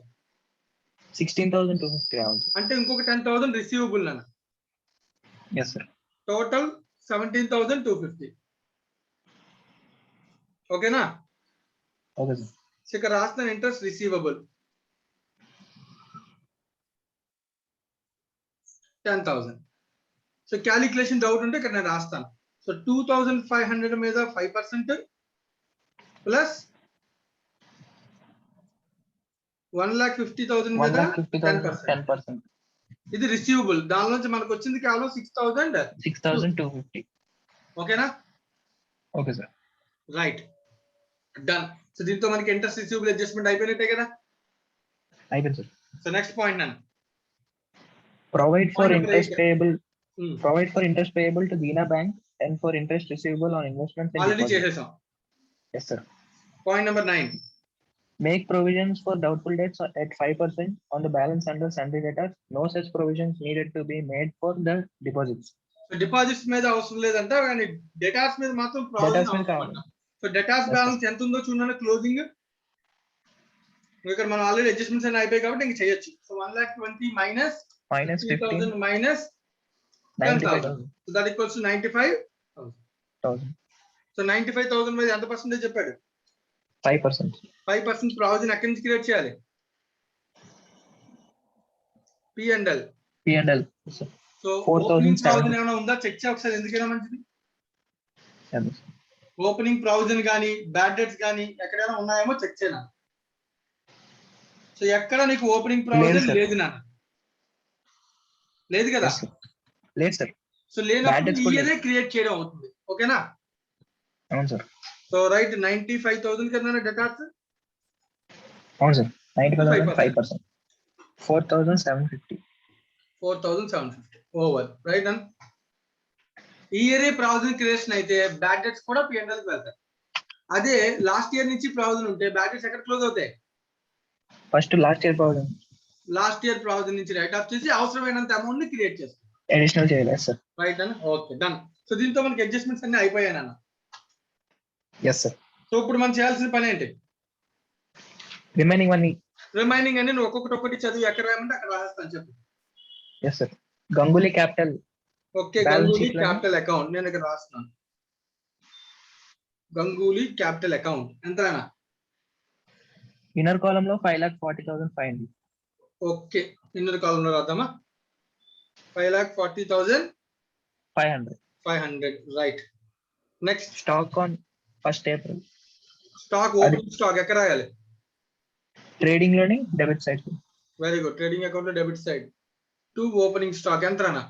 16,250 రావాలి అంటే ఇంకొక 10,000 రిసీవబుల్ అన్న ఎస్ సార్ టోటల్ 17,250 ఓకేనా ఓకే సార్ ఇక్కడ రాసిన interest receivable 10,000 so calculation doubt ఉంటే ఇక్కడ నేను రాస్తాను సో 2,500 మీద 5% ప్లస్ 1,50,000 మీద 10%. ఇది రిసీవబుల్ దాని నుంచి మనకు వచ్చింది కేవలం 6,250 ఓకేనా okay sir right done so దీంతో మనకి ఇంట్రెస్ట్ రిసీవబుల్ అడ్జస్ట్మెంట్ అయిపోయినట్టే కదా అయిపోయింది సార్ సో నెక్స్ట్ పాయింట్ నన్ను provide for Point interest number payable provide for interest payable to Deena Bank and for interest receivable on investments and already deposits. చేసేసాం Yes sir. Point number 9 Make provisions for doubtful debts at 5% on the balance under sundry debtors. No such provisions needed to be made for the deposits. So deposits మీద అవసరం లేదంట కానీ datas మీద మాత్రం Debtors మీద కావాలి. So datas Yes, balance ఎంత ఉందో చూడండి క్లోజింగ్ ఇక్కడ మనం ఆల్రెడీ అడ్జస్ట్మెంట్స్ అన్ని అయిపోయాయి కాబట్టి ఇంక చేయొచ్చు so 1,20,000 minus Minus 15 minus 10,000. 95,000. So that equals to 95,000. So 95,000 మీద ఎంత పర్సెంటేజ్ చెప్పాడు? 5%. 5% ప్రావిజన్ ఎక్కడి నుంచి క్రియేట్ చేయాలి? P&L. P&L. So 4,700. Opening provision ఏమైనా ఉందా చెక్ చేయ ఒకసారి, ఎందుకైనా మంచిది. ఓపెనింగ్ ప్రావిజన్ కానీ బ్యాడ్ డెట్స్ కానీ ఎక్కడైనా ఉన్నాయేమో చెక్ చేయనా. సో ఎక్కడ నీకు ఓపెనింగ్ ప్రావిజన్ లేదు నాన్న, లేదు కదా. లేదు సార్. సో లేనప్పుడు ఇయరే క్రియేట్ చేయడం అవుతుంది. ఓకేనా? అవును సార్. సో రైట్ 95,000 కదా డెటార్స్. అవును సార్. 95,000 5%. 4,750. 4,750 over write an. ఈ ఇయర్ ప్రావిజన్ క్రియేషన్ అయితే బ్యాడ్ డెట్స్ కూడా P&L కి వెళ్తాయి. అదే లాస్ట్ ఇయర్ నుంచి ప్రావిజన్ ఉంటే బ్యాడ్ డెట్స్ ఎక్కడ క్లోజ్ అవుతాయి? First last year provision. Last year provision నుంచి రైట్ ఆఫ్ చేసి అవసరమైనంత అమౌంట్ ని క్రియేట్ చేస్తాం. అడిషనల్ చేయలేదు సార్. రైట్ అన్న. Okay done. సో దీంతో మనకి అడ్జస్ట్మెంట్స్ అన్ని అయిపోయాయన్న. Yes sir. సో ఇప్పుడు మనం చేయాల్సిన పని ఏంటి? రిమైనింగ్ అన్ని నువ్వు ఒక్కొక్కటి చదివి ఎక్కడ రాయమంటే అక్కడ రాస్తాను చెప్పు. Yes sir. Ganguly capital. Okay, Ganguly capital account నేను ఇక్కడ రాస్తున్నాను. గంగూలీ క్యాపిటల్ అకౌంట్ ఎంతనా? ఇన్నర్ కాలమ్ లో 5,40,500. ఓకే, ఇన్నర్ కాలమ్ లో రాద్దామా? 5,40,500 right. Next stock on 1st April. Stock opening stock ఎక్కడ రాయాలి? ట్రేడింగ్ లోని debit side. Very good. Trading account లో debit side to opening stock ఎంతనా?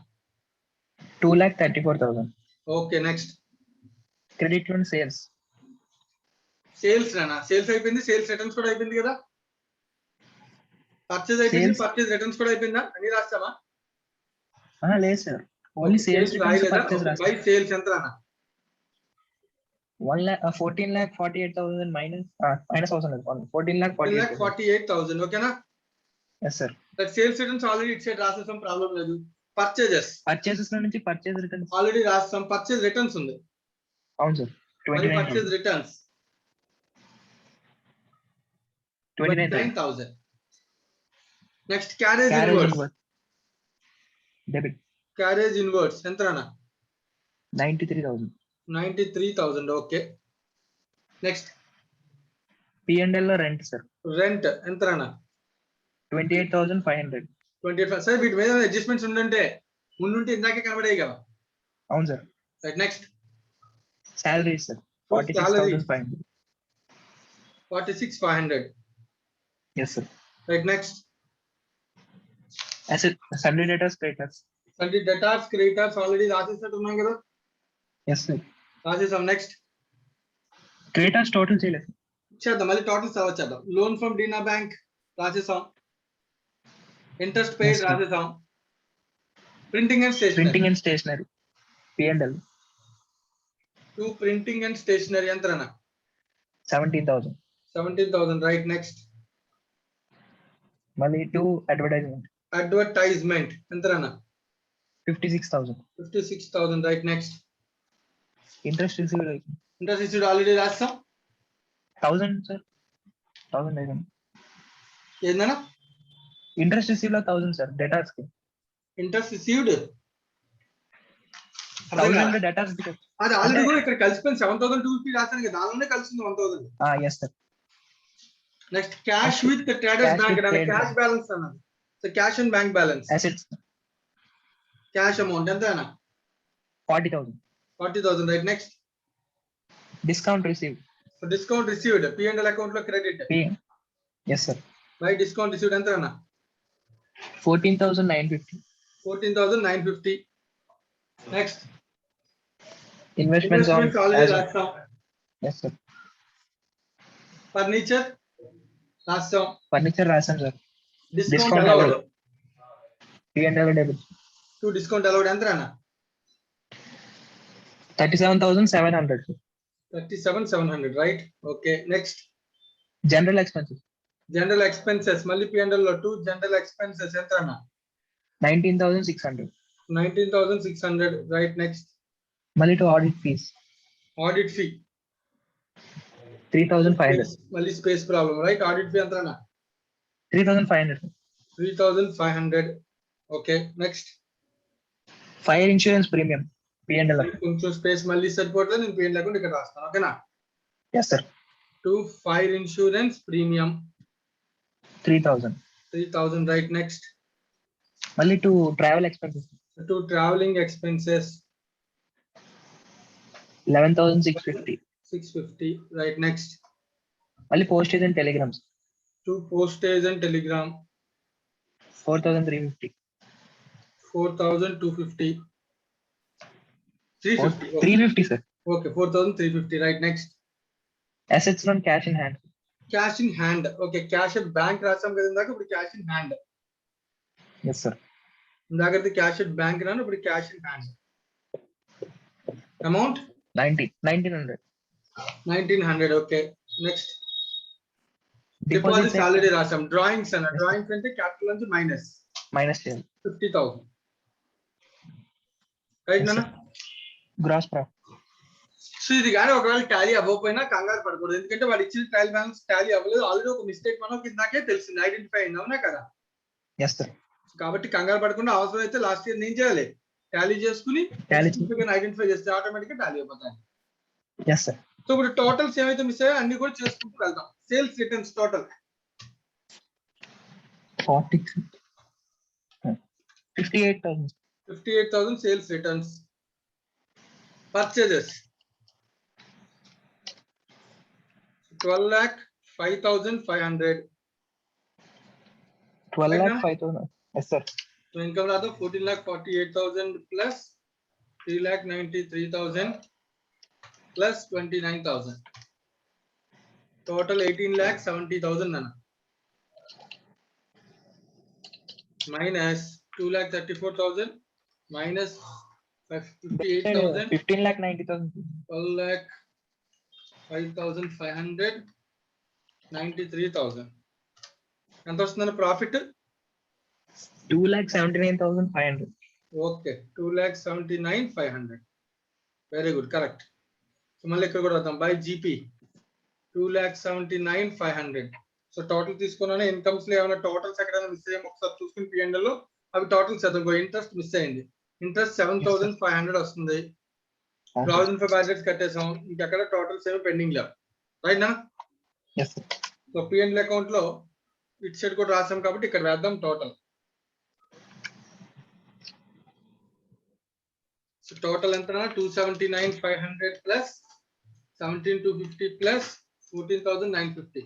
2,34,000. Okay next. క్రెడిట్ లోని సేల్స్. సేల్స్ నానా, సేల్స్ అయిపోయింది. సేల్స్ రిటర్న్స్ కూడా అయిపోయింది కదా. పర్చేజ్ అయిపోయింది, పర్చేజ్ రిటర్న్స్ కూడా అయిపోయిందా? అన్ని రాస్తామా? లేదు sir. Only sales returns purchase రాస్తాం. బై సేల్స్ ఎంతనా? 14,48,000 minus అవసరం లేదు. 14,48,000 ఓకేనా? Yes sir. That sales returns already it side రాసేసాం, ప్రాబ్లం లేదు. పర్చేజెస్ లో నుంచి పర్చేజ్ రిటర్న్స్ ఆల్రెడీ రాస్తాం. పర్చేజ్ రిటర్న్స్ ఉంది. అవును sir. Purchase returns 29,000. Next carriage inwards. Debit. Carriage inwards ఎంతనా? 93,000. Okay next. P&L లో రెంట్ సార్. రెంట్ ఎంతనా? 28,500. 25. సరే వీటి మీద అడ్జస్ట్మెంట్స్ ఉండుంటే ఇందాకే కనబడే కదా. అవును sir. Right next. Salary sir 46,500. 46,500. Yes sir. Right next. Asset sundry debtors creditors. Sundry debtors creditors already రాసేసినట్టు ఉన్నాం కదా. Yes sir. రాసేసాం. నెక్స్ట్. క్రెడిటర్స్ టోటల్ చేయలేదు. చేద్దాం మళ్ళీ టోటల్ చేద్దాం. లోన్ ఫ్రమ్ డీనా బ్యాంక్ రాసేసాం. ఇంట్రెస్ట్ పెయిడ్ రాసేసాం. Printing and stationery. P&L to printing and stationery ఎంతనా? 17,000. Right next. మళ్ళీ టు అడ్వర్టైజ్మెంట్ ఎంతనా? 56,000. Right next. Interest received already రాస్తాం. 1,000 సార్. 1,000 ఏందన్నా? ఇంట్రెస్ట్ రిసీవ్ లో 1,000 సార్. డేటాస్ కి ఇంట్రెస్ట్ రిసీవ్డ్ డేటాస్ అది ఆల్రెడీ కూడా ఇక్కడ కలిసిపోయింది. 7,250 రాస్తాను కదా, దానిలోనే కలిసింది 1,000. Yes sir. Next cash with traders bank అంటే క్యాష్ బ్యాలెన్స్ అన్నది. So cash and bank balance. Assets. Cash amount ఎంతనా? 40,000. Right next. Discount received. Discount received P&L account లో credit. Yes sir. By discount received ఎంతనా? 14,950. 14,950. Next. Investments already రాస్తాం. Yes sir. Furniture రాస్తాం. రాసాం sir. Discount allowed. P&L debit. To discount allowed ఎంతనా? 37,700. 37,700 right. Okay next. General expenses మళ్ళీ P&L లో to general expenses ఎంతనా? 19,600. 19,600 right next. మళ్ళీ to audit fees. Audit fee 3,500. మళ్ళీ space problem right. Audit fee ఎంతనా? 3,500. 3,500. Okay next. Fire insurance premium. P&L. కొంచెం space మళ్ళీ సరిపోవట్లేదు, నేను పేరు లేకుండా ఇక్కడ రాస్తాను. ఓకేనా? Yes, sir. To fire insurance premium 3,000. 3,000. Right, next. Only to travel expenses. To travelling expenses 11,650. 650. Right, next. Only postage and telegrams. To postage and telegram 4,350. 4,250. 350. 350, sir. Okay, 4,350. Right, next. Assets on cash in hand. Cash in hand. Okay, cash at bank రాసాం కదా ఇందాక, ఇప్పుడు cash in hand. Yes, sir. ఇందాకది cash at bank రాను, ఇప్పుడు cash in hand. Amount 1,900. 1,900. Okay, next. Deposits already రాసాం. Drawings అన్న, drawings అంటే క్యాపిటల్ నుంచి మైనస్ చేయాలి. 50,000. రైట్ నాన్న? Gross profit. సో ఇది కానీ ఒకవేళ టాలీ అవ్వకపోయినా కంగారు పడకూడదు, ఎందుకంటే వాడు ఇచ్చిన ట్రయల్ బ్యాలెన్స్ టాలీ అవ్వలేదు, ఆల్రెడీ ఒక మిస్టేక్ మనకి ఇందాకే తెలిసింది, ఐడెంటిఫై అయింది. అవునా కదా? Yes, sir. కాబట్టి కంగారు పడకుండా అవసరం అయితే లాస్ట్ ఇయర్ నేను చేయాలి, టాలీ చేసుకుని ఐడెంటిఫై చేస్తే ఆటోమేటిక్ గా టాలీ అయిపోతాయి. Yes, sir. సో ఇప్పుడు టోటల్స్ ఏమైతే మిస్ అయ్యాయో అన్ని కూడా చేసుకుంటూ వెళ్తాం. Sales returns total 58,000. 58,000 sales returns. Purchases 12,05,500. 12,05,000. Yes, sir. So income రాదు 14,48,000 ప్లస్ 3,93,000 ప్లస్ 29,000. టోటల్ 18,70,000 అన్న. Minus 2,34,000 minus 58,000 15,90,000. 12,05,500 93,000. ఎంత వస్తుందన్న profit? 2,79,500. Okay, 2,79,500. Very good, correct. So మళ్ళీ ఇక్కడ కూడా వద్దాం. By GP 2,79,500. సో టోటల్ తీసుకున్నాను. ఇన్కమ్స్ లో ఏమైనా టోటల్స్ ఎక్కడైనా మిస్ అయ్యాము ఒకసారి చూసుకుని పిఎంఎల్ లో అవి టోటల్స్ చదువుకో. ఇంట్రెస్ట్ మిస్ అయింది, ఇంట్రెస్ట్ 7,500 వస్తుంది. ప్రావిజన్ ఫర్ బ్యాడ్ డెట్స్ కట్టేసాం, ఇంకెక్కడ టోటల్స్ ఏమో పెండింగ్ లేవు. రైట్ నా? సో పిఎంఎల్ అకౌంట్ లో ఇటు సైడ్ కూడా రాసాం కాబట్టి ఇక్కడ వేద్దాం టోటల్. సో టోటల్ ఎంత? 279,500 ప్లస్ 17,250 ప్లస్ 14,950.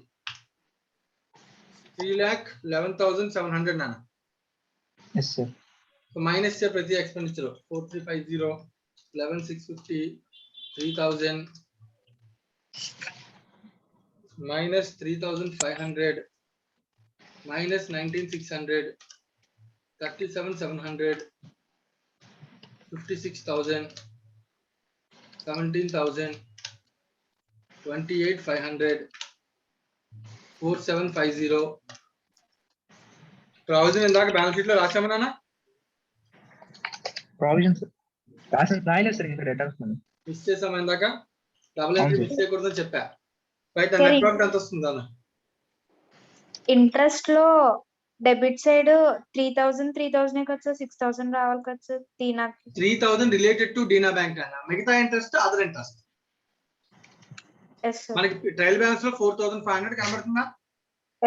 3,11,700 నాన్న. Yes, sir. సో మైనస్ చే ప్రతి ఎక్స్పెండిచర్ 4,350 11,650 3,000 మైనస్ 3,500 మైనస్ 19,600 37,700 56,000 17,000 28,500 4,750. ప్రావిజన్ ఇందాక బ్యాలెన్స్ షీట్ లో రాసాము నాన్న. Provisions. రాయలేదు సార్, ఇంకా రిటర్న్స్ మిస్ చేసాము ఇందాక. డబుల్ ఎంట్రీ మిస్ చేయకూడదని చెప్పా. రైట్, నెట్ ప్రాఫిట్ ఎంత వస్తుంది అన్న? ఇంట్రెస్ట్ లో డెబిట్ సైడ్ 3,000 కదా సార్, 6,000 రావాలి కదా sir. 3,000 related to Dena bank అన్న. మిగతా ఇంట్రెస్ట్ అదర్ ఇంట్రెస్ట్. మనకి ట్రయల్ బ్యాలెన్స్ లో 4,500 కనబడుతుందా?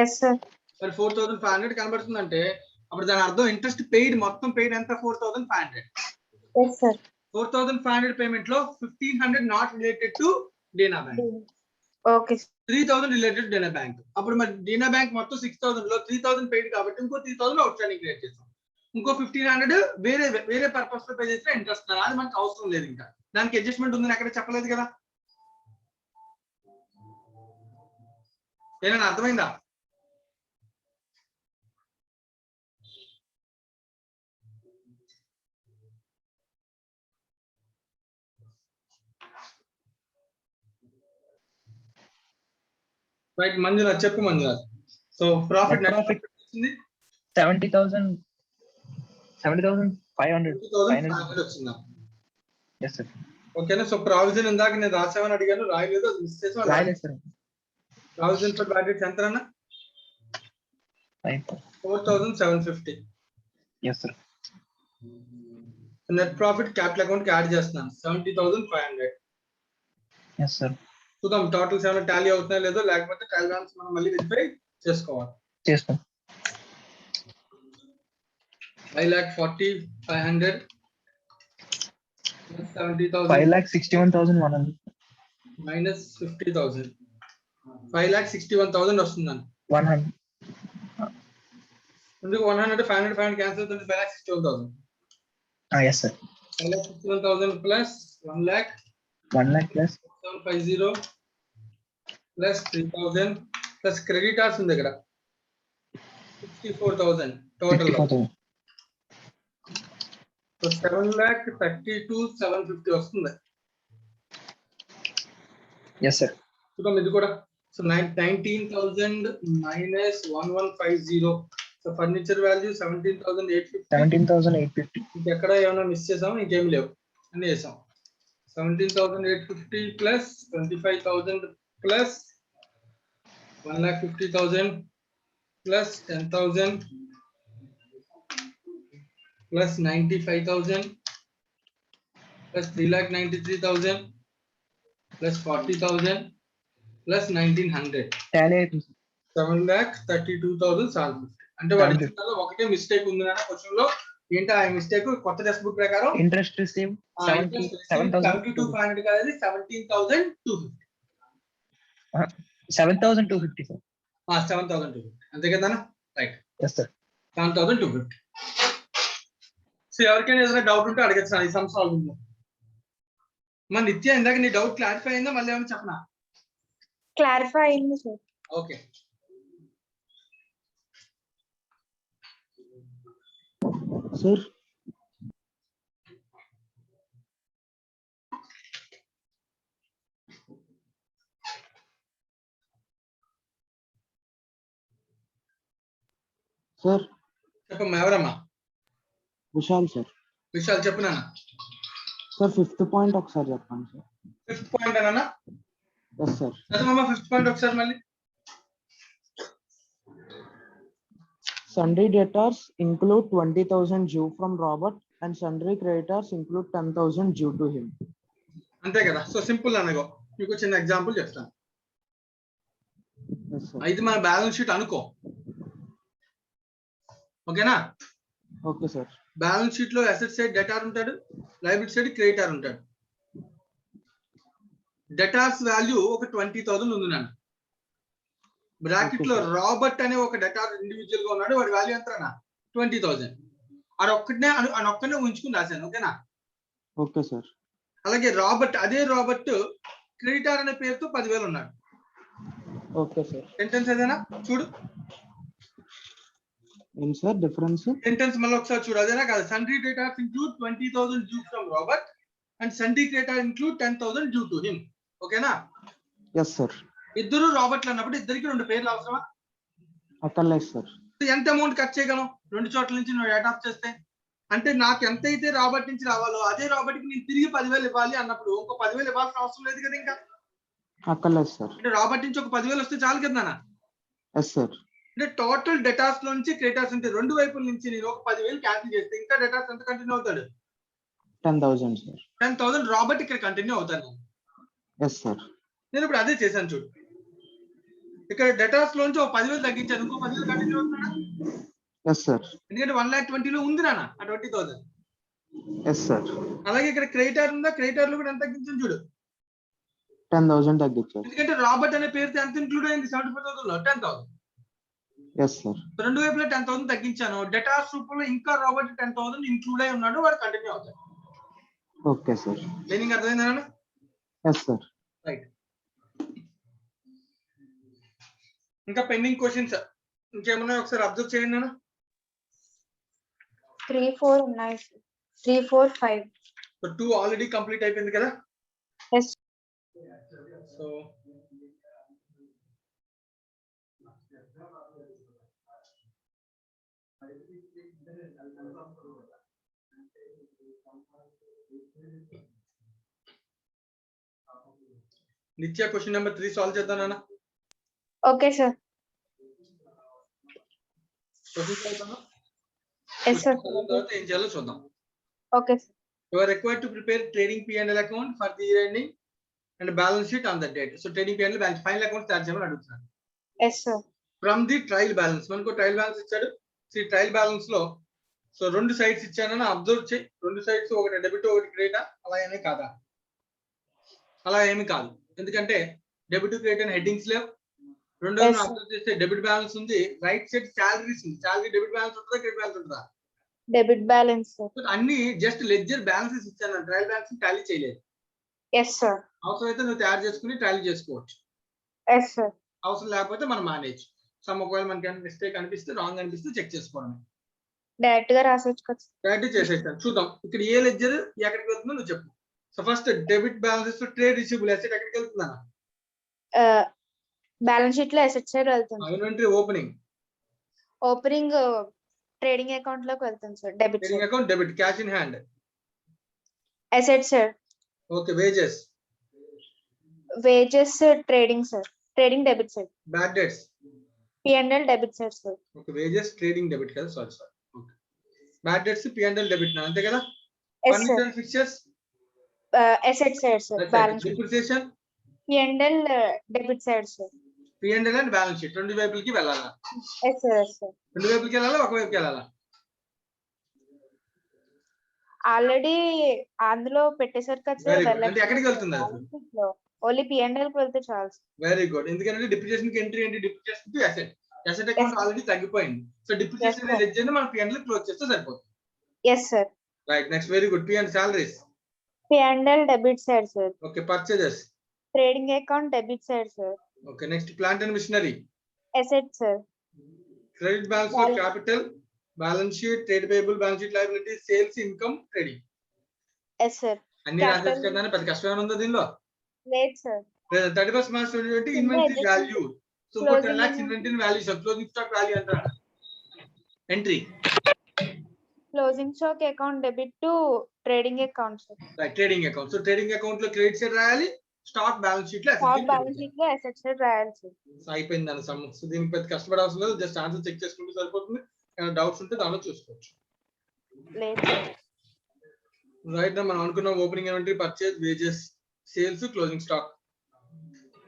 Yes sir. మరి 4,500 కనబడుతుంది అంటే అప్పుడు దాని అర్థం ఇంట్రెస్ట్ పెయిడ్, మొత్తం పెయిడ్ ఎంత? 4,500. Yes sir. 4,500 పేమెంట్ లో 1,500 not related to Dena bank. Okay. 3,000 related Dena bank. అప్పుడు మరి డీనా బ్యాంక్ మొత్తం 6,000 లో 3,000 పెయిడ్ కాబట్టి ఇంకో 3,000 అవుట్ స్టాండింగ్ క్రియేట్ చేస్తాం. ఇంకో 1,500 వేరే పర్పస్ లో పే చేస్తే ఇంట్రెస్ట్. అది మనకు అవసరం లేదు, ఇంకా దానికి అడ్జస్ట్మెంట్ ఉందని అక్కడ చెప్పలేదు కదా. ఏమైనా అర్థమైందా? రైట్ మంజుల, చెప్పు Manjula. So profit net profit వచ్చింది 70,500 వచ్చిందా? Yes, sir. ఓకేనా? సో ప్రావిజన్ ఇందాక నేను రాసామని అడిగాను, రాయలేదు, అది మిస్ చేసాం. రాయలేదు sir. Provision for bad debts ఎంత అన్న? 4,750. Yes, sir. Net profit capital account కి యాడ్ చేస్తున్నాను 70,500. yes sir. చూద్దాం టోటల్స్ ఏమైనా టాలీ అవుతున్నాయో లేదో, లేకపోతే ట్రయల్ బ్యాలెన్స్ మనం మళ్ళీ వెరిఫై చేసుకోవాలి. చేసుకోండి. 5,40,500 plus 70,000 5,61,100 minus 50,000. 5,61,000 వస్తుందండి. 100. ఎందుకు 100 500 క్యాన్సిల్ అవుతుంది? 5,61,000. Yes sir. 5,61,000 plus 1 lakh 1 lakh plus 750 plus 3,000 plus creditors ఉంది ఇక్కడ 64,000 total. 64,000. So 7,32,750 వస్తుంది. yes sir. చూద్దాం ఇది కూడా. So 19,000 minus 1150. So furniture value 17,850. 17,850. ఇంకెక్కడ ఏమైనా మిస్ చేసాము? ఇంకేమి లేవు, అన్ని చేసాం. 17,850 plus 25,000 plus 1,50,000 plus 10,000 plus 95,000 plus 3,93,000 plus 40,000 plus 1,900. tally అయిపోయింది. 7,32,750. అంటే వాడి చిత్రంలో ఒకటే మిస్టేక్ ఉంది నాన్న క్వశ్చన్ లో. ఏంటి ఆ మిస్టేక్? కొత్త టెక్స్ట్ బుక్ ప్రకారం ఇంట్రెస్ట్ రిసీవ్ 72,500 కాదు, 17,250. 7,250 sir. 7,250 అంతే కదా? Right, yes sir. 7,250. సో ఎవరికైనా ఏదైనా డౌట్ ఉంటే అడగచ్చు ఈ సమ్ సాల్వింగ్ లో. మన నిత్య ఇందాక నీ డౌట్ క్లారిఫై అయిందా? మళ్ళీ ఏమైనా చెప్పనా? క్లారిఫై అయింది సార్. ఓకే. సార్ సార్ చెప్పమ్మా, ఎవరమ్మా? విశాల్ సార్. విషయాలు చెప్పు నాన్న. సార్ 5th పాయింట్ ఒకసారి చెప్పండి సార్. 5th పాయింట్ అన్నా? Yes sir. చదవమ్మా 5th పాయింట్ ఒకసారి మళ్ళీ. Sundry debtors include 20,000 due from Robert and sundry creditors include 10,000 due to him. అంతే కదా? సో సింపుల్ అనగో. మీకు చిన్న ఎగ్జాంపుల్ చెప్తాను. Yes sir. ఇది మన బ్యాలెన్స్ షీట్ అనుకో, ఓకేనా? Okay sir. బ్యాలెన్స్ షీట్ లో అసెట్ సైడ్ డెటార్ ఉంటాడు, లయబిలిటీ సైడ్ క్రెడిటార్ ఉంటాడు. డెటార్స్ వాల్యూ ఒక 20,000 ఉంది నాన్న. బ్రాకెట్ లో రాబర్ట్ అనే ఒక డెటార్ ఇండివిజువల్ గా ఉన్నాడు, వాడి వాల్యూ ఎంతనా? 20,000. అదొక్కనే ఉంచుకుని రాశాను, ఓకేనా? Okay sir. అలాగే రాబర్ట్, అదే రాబర్ట్ క్రెడిటార్ అనే పేరుతో 10,000 ఉన్నాడు. Okay sir. సెంటెన్స్ ఏదైనా చూడు. ఏం సార్ డిఫరెన్స్? సెంటెన్స్ మళ్ళీ ఒకసారి చూడు, అదేనా కాదు? Sundry debtors include 20,000 due from Robert and sundry creditor include 10,000 due to him. ఓకేనా? Yes sir. ఇద్దరు రాబర్ట్లు అన్నప్పుడు ఇద్దరికి 2 పేర్లు అవసరమా? అక్కర్లేదు సార్. ఎంత అమౌంట్ కట్ చేయగలం 2 చోట్ల నుంచి నువ్వు యాడ్ ఆఫ్ చేస్తే? అంటే నాకు ఎంత అయితే రాబర్ట్ నుంచి రావాలో అదే రాబర్ట్ కి నేను తిరిగి 10,000 ఇవ్వాలి అన్నప్పుడు ఇంకో 10,000 ఇవ్వాల్సిన అవసరం లేదు కదా ఇంకా. అక్కర్లేదు సార్. అంటే రాబర్ట్ నుంచి ఒక 10,000 వస్తే చాలు కదా నాన్న? Yes sir. అంటే టోటల్ డెటార్స్ లో నుంచి క్రెడిటార్స్ అంటే 2 వైపుల నుంచి నేను ఒక 10,000 క్యాన్సిల్ చేస్తే ఇంకా డెటార్స్ ఎంత కంటిన్యూ అవుతాడు? 10,000 సార్. 10,000 రాబర్ట్ ఇక్కడ కంటిన్యూ అవుతాను. Yes sir. నేను ఇప్పుడు అదే చేశాను చూడు. ఇక్కడ డెటార్స్ లోంచి ఒక 10,000 తగ్గించాను, ఇంకో 10,000 కంటిన్యూ అవుతాడా? Yes sir. ఎందుకంటే 1,20,000 లో ఉంది నాన్న ఆ 20,000. Yes sir. అలాగే ఇక్కడ క్రెడిటార్ ఉందా, క్రెడిటార్ లో కూడా ఎంత తగ్గించాను చూడు. 10,000 తగ్గించారు. ఎందుకంటే రాబర్ట్ అనే పేరుతో ఎంత ఇంక్లూడ్ అయింది? 74,000 లో 10,000. Yes sir. 2 వైపులా 10,000 తగ్గించాను. డెటార్స్ రూపంలో ఇంకా రాబర్ట్ 10,000 ఇంక్లూడ్ అయి ఉన్నాడు, వాడు కంటిన్యూ అవుతాడు. Okay sir. మీనింగ్ అర్థమైందా? Yes sir. రైట్. ఇంకా పెండింగ్ క్వశ్చన్స్ ఇంకేమన్నా ఒకసారి అబ్జర్వ్ చేయండి నాన్న. 3, 4 ఉన్నాయి సార్. 3, 4, 5. సో 2 ఆల్రెడీ కంప్లీట్ అయిపోయింది కదా? ఎస్. సో నిత్య క్వశ్చన్ నెంబర్ 3 సాల్వ్ చేద్దాం నాన్న. Okay sir. క్వశ్చన్ చదువుతాను, ఎస్ సార్. తర్వాత ఏం చేయాలో చూద్దాం. Okay sir. You are required to prepare trading P&L account for the year ending and balance sheet on the date. So trading P&L balance final account start చేయమని అడుగుతున్నాను. Yes, sir. From the trial balance మనకు trial balance ఇచ్చాడు. So trial balance లో so రెండు sides ఇచ్చానని observe చేయి. రెండు sides ఒకటి డెబిట్ ఒకటి క్రెడిట్ అలా ఏమీ కాదా? అలా ఏమీ కాదు. ఎందుకంటే డెబిట్ క్రెడిట్ అని హెడ్డింగ్స్ లేవు. రెండోది Yes, sir. అబ్జర్వ్ చేస్తే డెబిట్ బ్యాలెన్స్ ఉంది, రైట్ సైడ్ సాలరీస్ ఉంది. సాలరీ డెబిట్ బ్యాలెన్స్ ఉంటుందా క్రెడిట్ బ్యాలెన్స్ ఉంటుందా? Debit balance, sir. సో అన్ని జస్ట్ లెడ్జర్ బ్యాలెన్సెస్ ఇచ్చాను, ట్రయల్ బ్యాలెన్స్ టాలీ చేయలేదు. Yes, sir. అవసరం అయితే నువ్వు తయారు చేసుకుని టాలీ చేసుకోవచ్చు. Yes, sir. అవసరం లేకపోతే మనం మానేయచ్చు. సమ్ ఒకవేళ మనకి మిస్టేక్ అనిపిస్తే రాంగ్ అనిపిస్తే చెక్ చేసుకోవడం. Direct గా రాసేయచ్చు కదా. డైరెక్ట్ చేసేస్తాను. చూద్దాం ఇక్కడ ఏ లెడ్జర్ ఎక్కడికి వెళ్తుందో నువ్వు చెప్పు. So first debit balances trade receivable asset ఎక్కడికి వెళ్తుందా? బ్యాలెన్స్ షీట్ లో అసెట్ సైడ్ వెళ్తుంది. Inventory opening opening trading account లోకి వెళ్తుంది sir. Debit trading side. Account debit cash in hand. Asset sir. Okay wages wages trading sir. Trading debit side. Bad debts P&L debit side sir. Okay wages trading debit కదా, sorry okay. Bad debts P&L debit నా అంతే కదా. Yes, sir. Furniture fixtures asset side sir. Balance sheet. Depreciation P&L debit side sir. P&L and balance sheet రెండు వైపులకి వెళ్ళాలా? Yes, sir. Yes, sir. రెండు వైపులకి వెళ్ళాలా ఒక వైపుకి వెళ్ళాలా? ఆల్రెడీ అందులో పెట్టేశారు కదా Very సార్. good. అంటే ఎక్కడికి వెళ్తుంది అది? ఓన్లీ P&L కి వెళ్తే చాలు. Very good. ఎందుకంటే డిప్రిసియేషన్ కి ఎంట్రీ ఏంటి? Depreciation to asset. Asset account Yes. Already తగ్గిపోయింది. So depreciation Yes, sir. Ledger ని మనం P&L క్లోజ్ చేస్తే సరిపోతుంది. Yes sir. Right next very good. P&L salaries P&L debit side sir. Okay. Purchases trading account debit side sir. Okay. Next plant and machinery asset sir. Credit balance లో capital balance sheet trade payable balance sheet liability sales income trading yes sir. అన్ని రాసేసి కదా. పెద్ద కష్టమైన ఉందో దీనిలో? లేదు sir. 31st March 2020 inventory value. So 10 lakhs inventory value sir. Closing stock value ఎంత? Entry closing stock account debit to trading account sir. Right trading account. So trading account లో క్రెడిట్ సైడ్ రాయాలి, స్టాక్ బ్యాలెన్స్ షీట్ లో stock balance sheet లో asset side రాయాలి sir. అయిపోయింది దాని some. So దీనికి పెద్ద కష్టపడే అవసరం లేదు, జస్ట్ ఆన్సర్ చెక్ చేసుకుంటే సరిపోతుంది. డౌట్స్ ఉంటే దానిలో చూసుకోవచ్చు. లేదు సార్. రైట్ నా మనం అనుకున్నాం opening inventory, purchase, wages, sales, closing stock.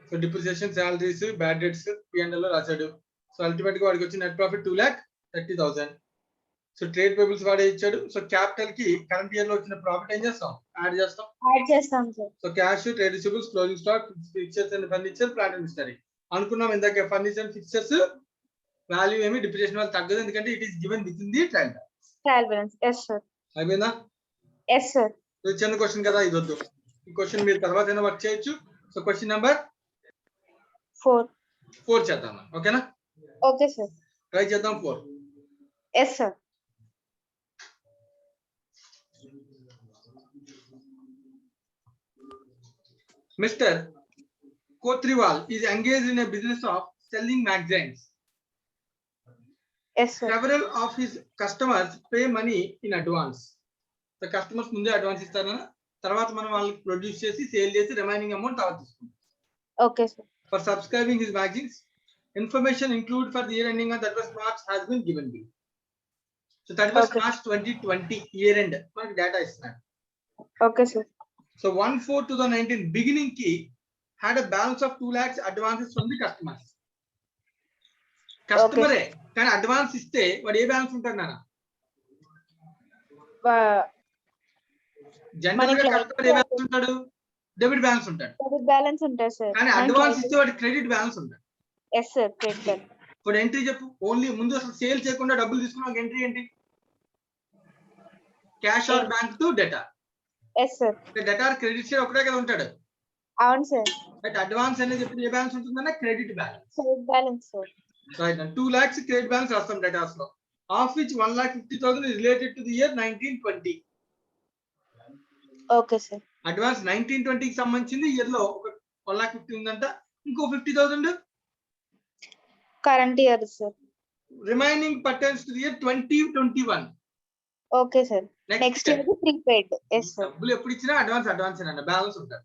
So depreciation, salaries, bad debts P&L లో రాశాడు. సో అల్టిమేట్ గా వాడికి వచ్చి net profit 2,30,000. So trade payables వాడే ఇచ్చాడు. సో క్యాపిటల్ కి కరెంట్ ఇయర్ లో వచ్చిన ప్రాఫిట్ ఏం చేస్తాం? యాడ్ చేస్తాం. యాడ్ చేస్తాం sir. So cash, trade receivables, closing stock, fixtures and furniture, plant and machinery. అనుకున్నాం ఇందాక ఫర్నిచర్ అండ్ ఫిక్చర్స్ వాల్యూ ఏమి డిప్రిసియేషన్ వాళ్ళు తగ్గదు, ఎందుకంటే it is given with in the trial balance. Trial balance. Yes sir. అయిపోయిందా? Yes sir. ఇది చిన్న question కదా, ఇది వద్దు. ఈ క్వశ్చన్ మీరు తర్వాత అయినా వర్క్ చేయొచ్చు. సో క్వశ్చన్ నెంబర్ 4 చేద్దాం. ఓకేనా? Okay sir. ట్రై చేద్దాం 4. Yes sir. Mr. Kotriwal is engaged in a business of selling magazines. Yes sir. Several of his customers pay money in advance. The customers ముందే advance ఇస్తారన్న, తర్వాత మనం వాళ్ళకి produce చేసి sale చేసి remaining amount తర్వాత తీసుకుంటాం. Okay sir. For subscribing his magazines, information included for the year ending on 31st March has been given below. So 31st Okay. March 2020 year end మనకి data ఇస్తున్నాడు. Okay sir. So 1/4/2019 beginning ki had a balance of 2 lakhs advances from the customers. Customer కానీ advance ఇస్తే వాడు ఏ balance ఉంటాడు నాన్న? General గా customer ఏ బ్యాలెన్స్ ఉంటాడు? డెబిట్ బ్యాలెన్స్ ఉంటాడు. డెబిట్ బ్యాలెన్స్ ఉంటుంది సార్. కానీ అడ్వాన్స్ ఇస్తే వాడు క్రెడిట్ బ్యాలెన్స్ ఉంటాడు. Yes sir. Credit balance. ఇప్పుడు ఎంట్రీ చెప్పు. ఓన్లీ ముందు అసలు సేల్ చేయకుండా డబ్బులు తీసుకున్న ఎంట్రీ ఏంటి? Cash or bank to debtor. Yes sir. Debtor credit షేర్ ఒకటే కదా ఉంటాడు. అవును సార్. రైట్. అడ్వాన్స్ అనేది ఎప్పుడు ఏ బ్యాలెన్స్ ఉంటుందన్న credit balance. Credit balance sir. Right. And 2 lakhs credit balance రాస్తాం డేటాస్ లో, of which 1,50,000 is related to the year 1920. Okay sir. Advance 1920 కి సంబంధించింది ఇయర్ లో ఒక 1,50,000 ఉందంట. ఇంకో 50,000 current year sir. Remaining pertains to the year 2021. Okay sir. Next year prepaid. Yes sir. డబ్బులు ఎప్పుడు ఇచ్చినా అడ్వాన్స్ అన్న బ్యాలెన్స్ ఉంటుంది.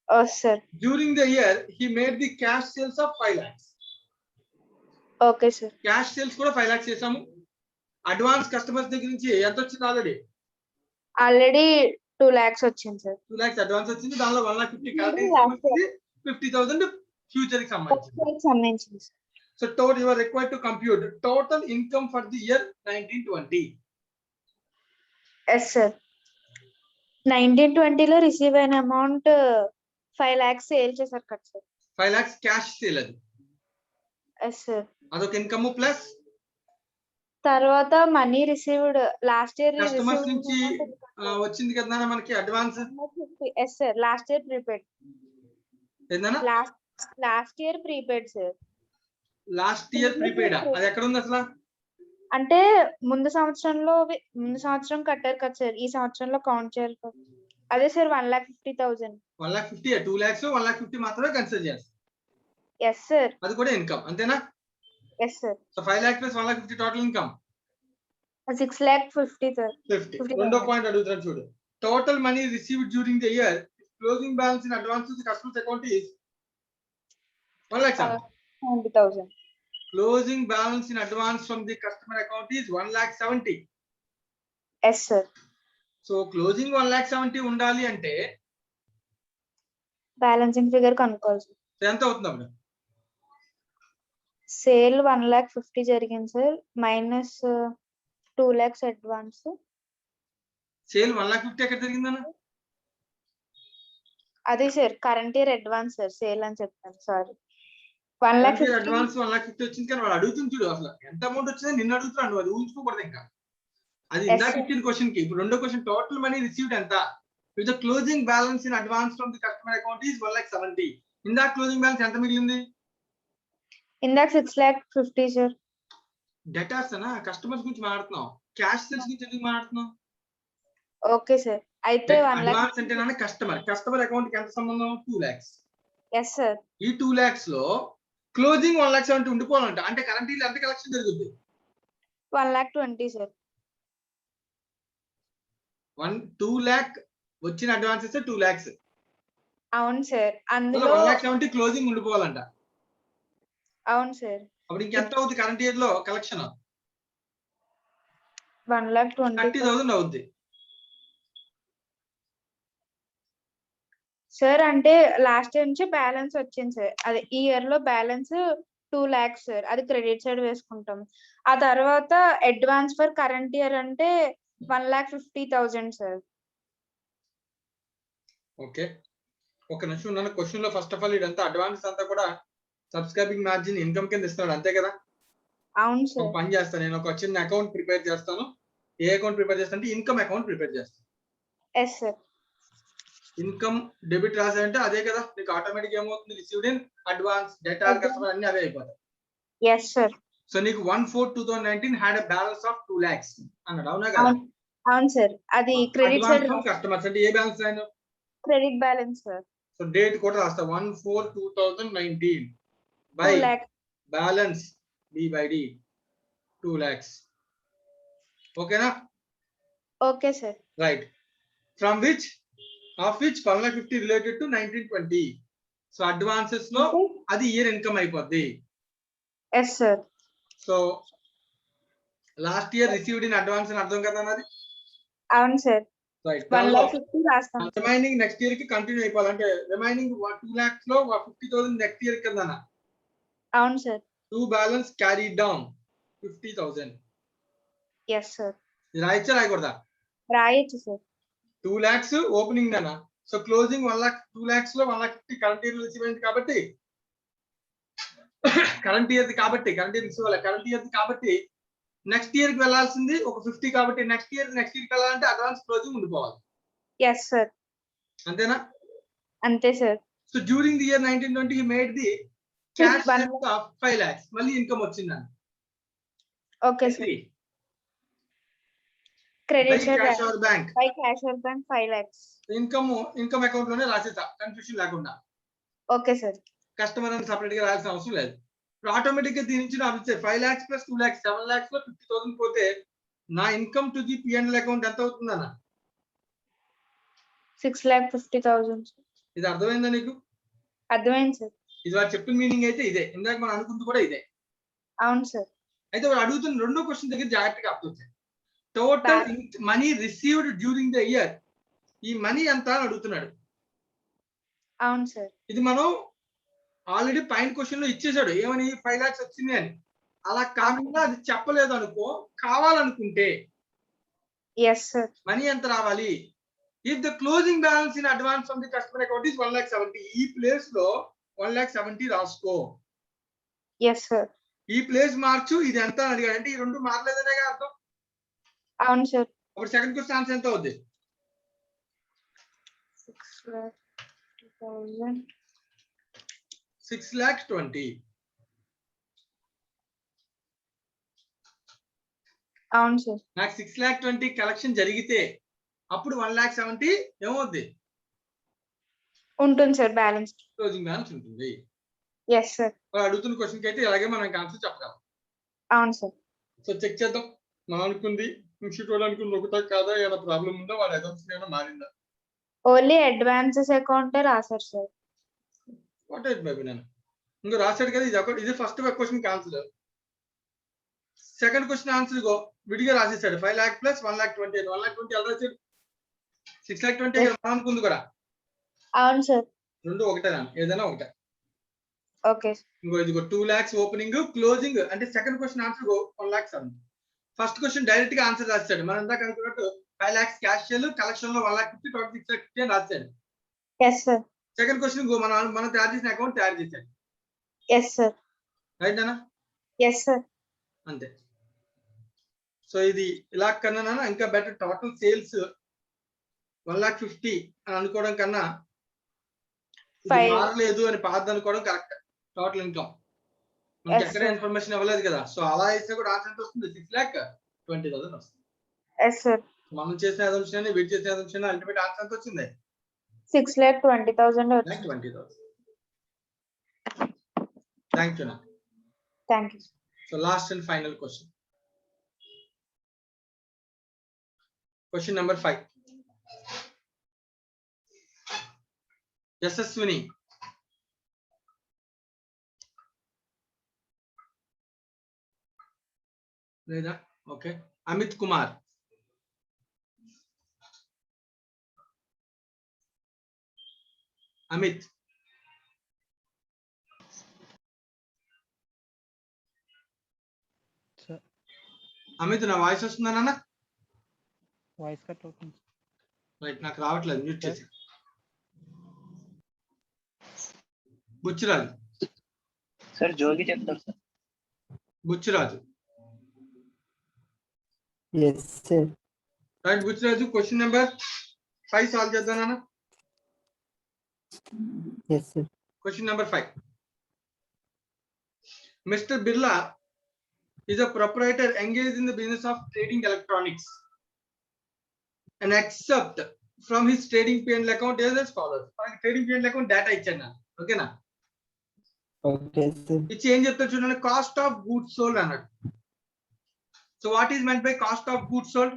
ఓ సార్. During the year he made the cash sales of 5 lakhs. Okay sir. Cash sales కూడా 5 lakhs చేసాము. Advance customers దగ్గర నుంచి ఎంత వచ్చింది? ఆల్రెడీ ఆల్రెడీ 2 laక్స్ వచ్చింది సార్. 2 lakhs అడ్వాన్స్ వచ్చింది, దానిలో 1,50,000 కరెంట్ ఇయర్ Last year. సంబంధించి 50,000 ఫ్యూచర్ కి సంబంధించింది. సంబంధించింది sir. So total you are required to compute total income for the year 1920. Yes sir. 1920లో రిసీవ్ అయిన అమౌంట్ 5 lakhs సేల్ చేశారు కదా సార్. 5 lakhs క్యాష్ సేల్ అది, ఎస్ సార్. అదొక ఇన్కమ్ ప్లస్ తర్వాత money received last year customers నుంచి వచ్చింది కదా నాన్న మనకి advance. Yes sir. Last year prepaid. ఏందన్నా last year prepaid sir. Last year prepaid అది ఎక్కడ ఉంది అసలు? అంటే ముందు సంవత్సరం కట్టారు కదా సార్, ఈ సంవత్సరంలో కౌంట్ చేయాలి కదా. అదే సార్ 1,50,000. 1,50,000 2 lakhs 1,50,000 మాత్రమే కన్సిడర్ చేస్తాం. Yes sir. అది కూడా ఇన్కమ్ అంతేనా? Yes sir. So 5 lakhs plus 1,50,000 total income 6,50,000 sir. 50. రెండో పాయింట్ అడుగుతాను చూడు. Total money received during the year closing balance in advance to the customers account is 70,000. Closing balance in advance from the customer account is 1,70,000. Yes sir. So closing 1,70,000 ఉండాలి అంటే balancing figure కనుక్కోవాలి sir. ఎంత అవుతుంది అప్పుడు? Sale 1,50,000 జరిగింది sir, minus 2 lakhs advance. Sale 1,50,000 ఎక్కడ జరిగిందన్న? అదే sir current year advance sir, sale అని చెప్తాను సారీ. 1,50,000 అడ్వాన్స్ 1,50,000 వచ్చింది, కానీ వాడు అడుగుతుంది చూడు అసలు ఎంత అమౌంట్ వచ్చిందని నిన్ను అడుగుతున్నాడు, నువ్వు అది ఊహించుకోకూడదు ఇంకా. అది Yes, ఇందాక sir. ఇచ్చిన క్వశ్చన్ కి ఇప్పుడు రెండో క్వశ్చన్ టోటల్ మనీ రిసీవ్డ్ ఎంత? With the closing balance in advance from the customer account is 1,70,000. ఇందాక క్లోజింగ్ బ్యాలెన్స్ ఎంత మిగిలింది? ఇందాక 6,50,000 సార్. డెటార్స్ అనా కస్టమర్స్ గురించి మాట్లాడుతున్నాం, క్యాష్ సేల్స్ గురించి ఎందుకు మాట్లాడుతున్నాం? Okay sir. అయితే 1,00,000. అడ్వాన్స్ అంటే కస్టమర్ అకౌంట్ కి ఎంత సంబంధం? 2 lakhs. Yes sir. ఈ 2 lakhs లో క్లోజింగ్ 1,70,000 ఉండిపోవాలంట, అంటే కరెంట్ ఇయర్ ఎంత కలెక్షన్ జరుగుతుంది? 1,20,000 సార్. 2 lakh వచ్చిన అడ్వాన్సెస్ 2 lakhs. అవును సార్. అందులో 1,70,000 క్లోజింగ్ ఉండిపోవాలంట. అవును సార్. అప్పుడు ఇంకెంత అవుతుంది కరెంట్ ఇయర్ లో కలెక్షన్? 1,20,000 30,000 అవుద్ది. సార్. అంటే లాస్ట్ ఇయర్ నుంచి బ్యాలెన్స్ వచ్చింది సార్, అదే ఈ ఇయర్ లో బ్యాలెన్స్ 2 lakhs సార్, అది క్రెడిట్ సైడ్ వేసుకుంటాం. ఆ తర్వాత అడ్వాన్స్ ఫర్ కరెంట్ ఇయర్ అంటే 1,50,000 సార్. ఓకే, ఒక నిమిషం నన్ను క్వశ్చన్ లో ఫస్ట్ ఆఫ్ ఆల్ ఇదంతా అడ్వాన్స్ అంతా కూడా సబ్స్క్రైబింగ్ మార్జిన్ ఇన్కమ్ కింద ఇస్తున్నాడు అంతే కదా? అవును ఒక సార్. పని చేస్తాను, నేను ఒక చిన్న అకౌంట్ ప్రిపేర్ చేస్తాను. ఏ అకౌంట్ ప్రిపేర్ చేస్తాను అంటే ఇన్కమ్ అకౌంట్ ప్రిపేర్ చేస్తాను. Yes sir. ఇన్కమ్ డెబిట్ రాసాయంటే అదే కదా నీకు ఆటోమేటిక్ ఏమవుతుంది? Received in advance, debtor, customer అన్ని అవే అయిపోతాయి. Yes sir. సో నీకు 1/4/2019 had a balance of 2 lakhs అన్నాడు, అవునా కదా? అవును సార్. అది క్రెడిట్ సైడ్ కస్టమర్స్ అంటే ఏ బ్యాలెన్స్ రాయను? Credit balance sir. So date కూడా రాస్తా 1/4/2019 by 2 lakhs. Balance B/D 2 lakhs. ఓకేనా? Okay sir. Right. From which of which 1,50,000 related to 1920. So advances లో అది ఇయర్ ఇన్కమ్ అయిపోద్ది. Yes sir. So last year received in advance అని అర్థం కదా నాది? అవును సార్. రైట్. 1,50,000 రాస్తాం. రిమైనింగ్ నెక్స్ట్ ఇయర్ కి కంటిన్యూ అయిపోవాలంటే రిమైనింగ్ 2 lakhs లో 50,000 నెక్స్ట్ ఇయర్ కింద అవును sir. 2 balance carried down 50,000. Yes sir. ఇది రాయచ్చా రాయకూడదా? రాయొచ్చు సార్. 2 lakhs ఓపెనింగ్ అన్న, సో క్లోజింగ్ 1 lakh 2 lakhs లో 1,50,000 కరెంట్ ఇయర్ రిసీవ్ అయింది కాబట్టి కరెంట్ ఇయర్ కాబట్టి నెక్స్ట్ ఇయర్ కి వెళ్ళాల్సింది ఒక 50 కాబట్టి నెక్స్ట్ ఇయర్ కి వెళ్ళాలంటే అడ్వాన్స్ క్లోజింగ్ ఉండిపోవాలి. Yes sir. అంతేనా? అంతే sir. So during the year 1920 he made the cash of 5 lakhs. మళ్ళీ ఇన్కమ్ వచ్చిందని. Okay sir. Credit side cash or bank by cash or bank 5 lakhs. Income account లోనే రాసేస్తా, confusion లేకుండా. Okay sir. Customer అని separate గా రాయాల్సిన అవసరం లేదు. ఇప్పుడు ఆటోమేటిక్ గా దీని నుంచి నాకు 5 lakhs plus 2 lakhs 7 lakhs లో 50,000 పోతే నా income to the P&L account ఎంత అవుతుందన్న? 6,50,000. ఇది అర్థమైందా నీకు? అర్థమైంది సార్. ఇది వాడు చెప్పిన మీనింగ్ అయితే ఇదే, ఇందాక మనం అనుకుంది కూడా ఇదే. అవును సార్. అయితే వాడు అడుగుతున్న రెండో క్వశ్చన్ దగ్గర జాగ్రత్తగా అర్థం. Total money received during the year. ఈ మనీ ఎంత అని అడుగుతున్నాడు. అవును సార్. ఇది మనం ఆల్రెడీ పైన క్వశ్చన్ లో ఇచ్చేసాడు ఏమని 5 lakhs వచ్చింది అని. అలా కాకుండా అది చెప్పలేదు అనుకో, కావాలనుకుంటే ఎస్ సార్. మనీ ఎంత రావాలి? If the closing balance in advance from the customer account is 1,70,000, ఈ ప్లేస్ లో 1,70,000 రాసుకో. Yes sir. ఈ ప్లేస్ మార్చు, ఇది ఎంత అని అడిగాడు అంటే ఈ రెండు మారలేదనే అర్థం. అవును సార్. అప్పుడు సెకండ్ క్వశ్చన్ ఆన్సర్ ఎంత అవుద్ది? 6,20,000. అవును సార్. నాకు 6,20,000 కలెక్షన్ జరిగితే అప్పుడు 1,70,000 ఏమవుద్ది? ఉంటుంది సార్ బ్యాలెన్స్. క్లోజింగ్ బ్యాలెన్స్ ఉంటుంది. Yes sir. అడుగుతున్న క్వశ్చన్ కి అయితే ఇలాగే మనం ఆన్సర్ చెప్పగలం. అవును సార్. సో చెక్ చేద్దాం. మనం అనుకుంది ఇన్స్టిట్యూట్ వాళ్ళు అనుకుంది ఒకటా కాదా, ఏమైనా ప్రాబ్లం ఉందా, వాడి అజంప్షన్ ఏమైనా మారిందా? ఓన్లీ అడ్వాన్సెస్ అకౌంట్ రాశారు సార్. వాట్ ఎట్ బేబీ నేను ఇంకా రాశాడు కదా, ఇది first question answer. Second question answer go విడిగా రాసేసాడు. 5 lakh plus 1,20,000 అని. 1,20,000 ఎలా రాశాడు? 6,20,000 మనం అనుకుంది కూడా. అవును సార్. రెండు ఒకటే, ఏదైనా ఒకటే. ఓకే. ఇంకో ఇదిగో 2 lakhs ఓపెనింగ్ క్లోజింగ్ అంటే second question answer 1,07,000. First question direct గా ఆన్సర్ రాశాడు. మనం ఇందాక అనుకున్నట్టు 5 lakhs క్యాష్ కలెక్షన్ లో 1,50,000 టోటల్ 6,50,000 అని రాశాడు. Yes sir. సెకండ్ క్వశ్చన్ మనం తయారు చేసిన అకౌంట్ తయారు చేశాడు. Yes sir. రైట్ నానా? Yes sir. అంతే. సో ఇది ఇలా కన్నా ఇంకా బెటర్. టోటల్ సేల్స్ 1,50,000 అని అనుకోవడం కన్నా మారలేదు అని పాత అనుకోవడం కరెక్ట్. టోటల్ ఇన్కమ్ మనకి ఎక్కడ ఇన్ఫర్మేషన్ ఇవ్వలేదు కదా. సో అలా అయితే కూడా ఆన్సర్ ఎంత వస్తుంది? 6,20,000 వస్తుంది. Yes sir. మనం చేసిన అజంప్షన్ అని వీటి చేసిన అజంప్షన్ అల్టిమేట్ ఆన్సర్ ఎంత వచ్చింది? 6,20,000 వచ్చింది. 20,000. Thank you. Thank you. So last and final question. Question number 5. Yasaswini. Leda. Okay. Amit Kumar. Amit. Sir. Amit, నా వాయిస్ వస్తుందా నాన్న? వాయిస్ కట్ అవుతుంది. రైట్, నాకు రావట్లేదు, మ్యూట్ చేసి. బుచ్చిరాజు. సార్ జోగి చెప్తారు sir. Buchiraju. Yes, sir. Right Buchiraju, question number 5 solve చేద్దాం నాన్న. Yes, sir. Question number 5. Mr. Birla is a proprietor engaged in the business of trading electronics and accept from his trading P&L account as follows. Trading P&L account data ichana. Okay na? Okay, sir. It change chepta chudandi, cost of goods sold anadu. So what is meant by cost of goods sold?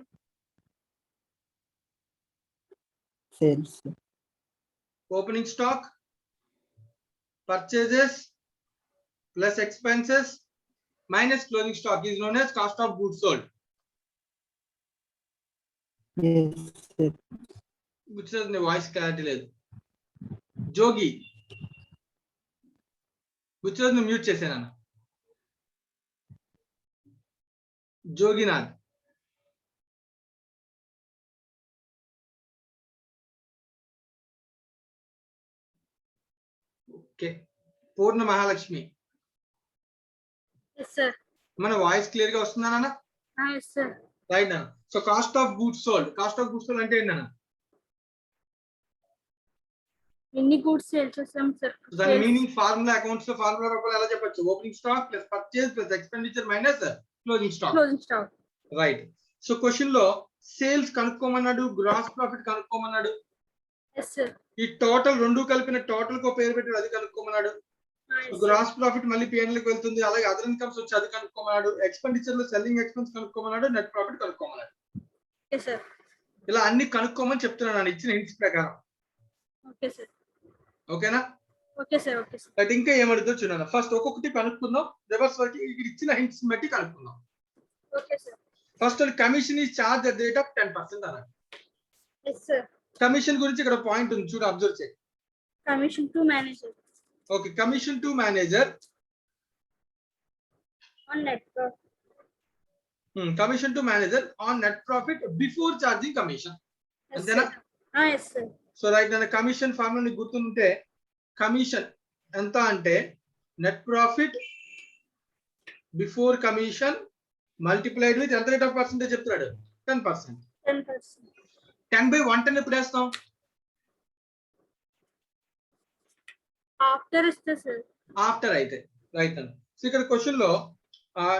Sales. Opening stock, purchases plus expenses minus closing stock is known as cost of goods sold. Yes, sir. Which is the voice clarity లేదు. జోగి, which is the mute చేసాను. Joginath. Okay. Purna Mahalakshmi. Yes, sir. మన voice clear గా వస్తుందా నాన్న? Yes, sir. Right నాన్న. So cost of goods sold. Cost of goods sold అంటే ఏంటన్నా? ఎన్ని గూడ్స్ సేల్ చేసాం సార్? దాని మీనింగ్ ఫార్ములా అకౌంట్స్ లో ఫార్ములా రూపంలో ఎలా చెప్పొచ్చు? Opening stock plus purchase plus expenditure minus closing stock. Closing stock. Right. So question లో సేల్స్ కనుక్కోమన్నాడు, గ్రాస్ ప్రాఫిట్ కనుక్కోమన్నాడు. Yes, sir. ఈ టోటల్ రెండు కలిపిన టోటల్ కో పేరు పెట్టి అది కనుక్కోమన్నాడు. గ్రాస్ ప్రాఫిట్ మళ్ళీ P&L కి వెళ్తుంది. అలాగే అదర్ ఇన్కమ్స్ వచ్చి అది కనుక్కోమన్నాడు. ఎక్స్పెండిచర్ లో సెల్లింగ్ ఎక్స్పెన్స్ కనుక్కోమన్నాడు. నెట్ ప్రాఫిట్ కనుక్కోమన్నాడు. Yes, sir. ఇలా అన్ని కనుక్కోమని చెప్తున్నాను ఇచ్చిన హింట్స్ ప్రకారం. Okay, sir. ఓకేనా? Okay, sir. Okay, sir. But ఇంకా ఏమడుగుతో చూడండి. ఫస్ట్ ఒక్కొక్కటి కనుక్కుందాం. రివర్స్ వరకు ఇక్కడ ఇచ్చిన హింట్స్ బట్టి కనుక్కుందాం. Okay, sir. ఫస్ట్ కమిషన్ ఈ charge at the rate of 10% అన్నాడు. Yes, sir. కమిషన్ గురించి ఇక్కడ పాయింట్ ఉంది చూడు, అబ్జర్వ్ చేయి. Commission to manager okay, commission to manager, on net profit. Commission to manager on net profit before charging commission. Yes, అంతేనా? sir. Yes, sir. So right, నేను commission formula నీకు గుర్తుంటే commission ఎంత అంటే net profit before commission multiplied with ఎంత rate of percentage చెప్తున్నాడు, 10%. 10%. 10/110 ఎప్పుడు వేస్తాం? After is the sir. After అయితే రైట్ అండి. సో ఇక్కడ క్వశ్చన్ లో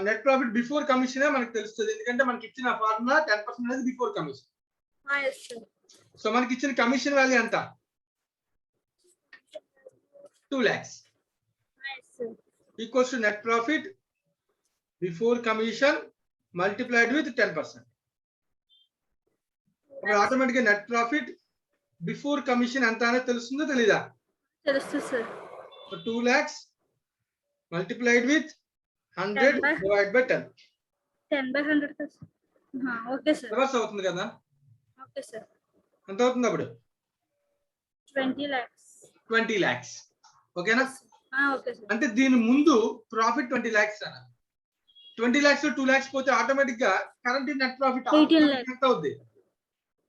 నెట్ ప్రాఫిట్ బిఫోర్ కమిషన్ మనకు తెలుస్తుంది, ఎందుకంటే మనకి ఇచ్చిన ఫార్ములా 10% అనేది before commission. Yes, sir. So మనకి ఇచ్చిన కమిషన్ వాల్యూ ఎంత? 2 lakhs Yes, sir. Equals to net profit before commission multiplied with 10%. అప్పుడు ఆటోమేటిక్ గా నెట్ ప్రాఫిట్ బిఫోర్ కమిషన్ ఎంత అనేది తెలుస్తుందో తెలీదా? తెలుస్తుంది sir. 2 lakhs multiplied with 100 divided by 10. 10/100 sir. Okay, sir. Reverse అవుతుంది కదా? Okay, sir. ఎంత అవుతుంది అప్పుడు? 20 lakhs. 20 lakhs. ఓకేనా? Okay, sir. అంటే దీని ముందు ప్రాఫిట్ 20 lakhs అన్న. 20 lakhs లో 2 lakhs పోతే ఆటోమేటిక్ గా కరెంట్ నెట్ ప్రాఫిట్ 18 lakhs. ఎంత అవుద్ది?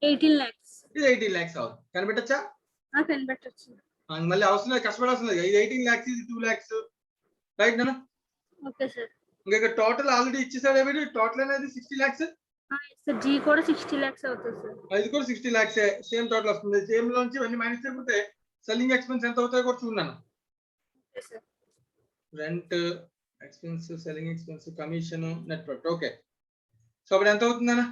18 lakhs. ఇది 18 lakhs అవుతుంది. కనిపెట్టచ్చా? కనిపెట్టచ్చు. మళ్ళీ అవసరం లేదు, కష్టపడాల్సిన లేదు. ఇది 18 lakhs, ఇది 2 lakhs, రైట్ నా? Okay sir. ఇంకా టోటల్ ఆల్రెడీ ఇచ్చేసాడు ఏమిటి, టోటల్ అనేది 60 lakhs. సార్ జీ కూడా 60 lakhs అవుతుంది సార్. ఇది కూడా 60 lakhs, సేమ్ టోటల్ వస్తుంది. సేమ్ లోంచి ఇవన్నీ మైనస్ చేయకపోతే సెల్లింగ్ ఎక్స్పెన్స్ ఎంత అవుతాయో కూడా చూడన్నాను. Okay sir. Rent expense, selling expense, commission, net profit. Okay, so అప్పుడు ఎంత అవుతుందన్న?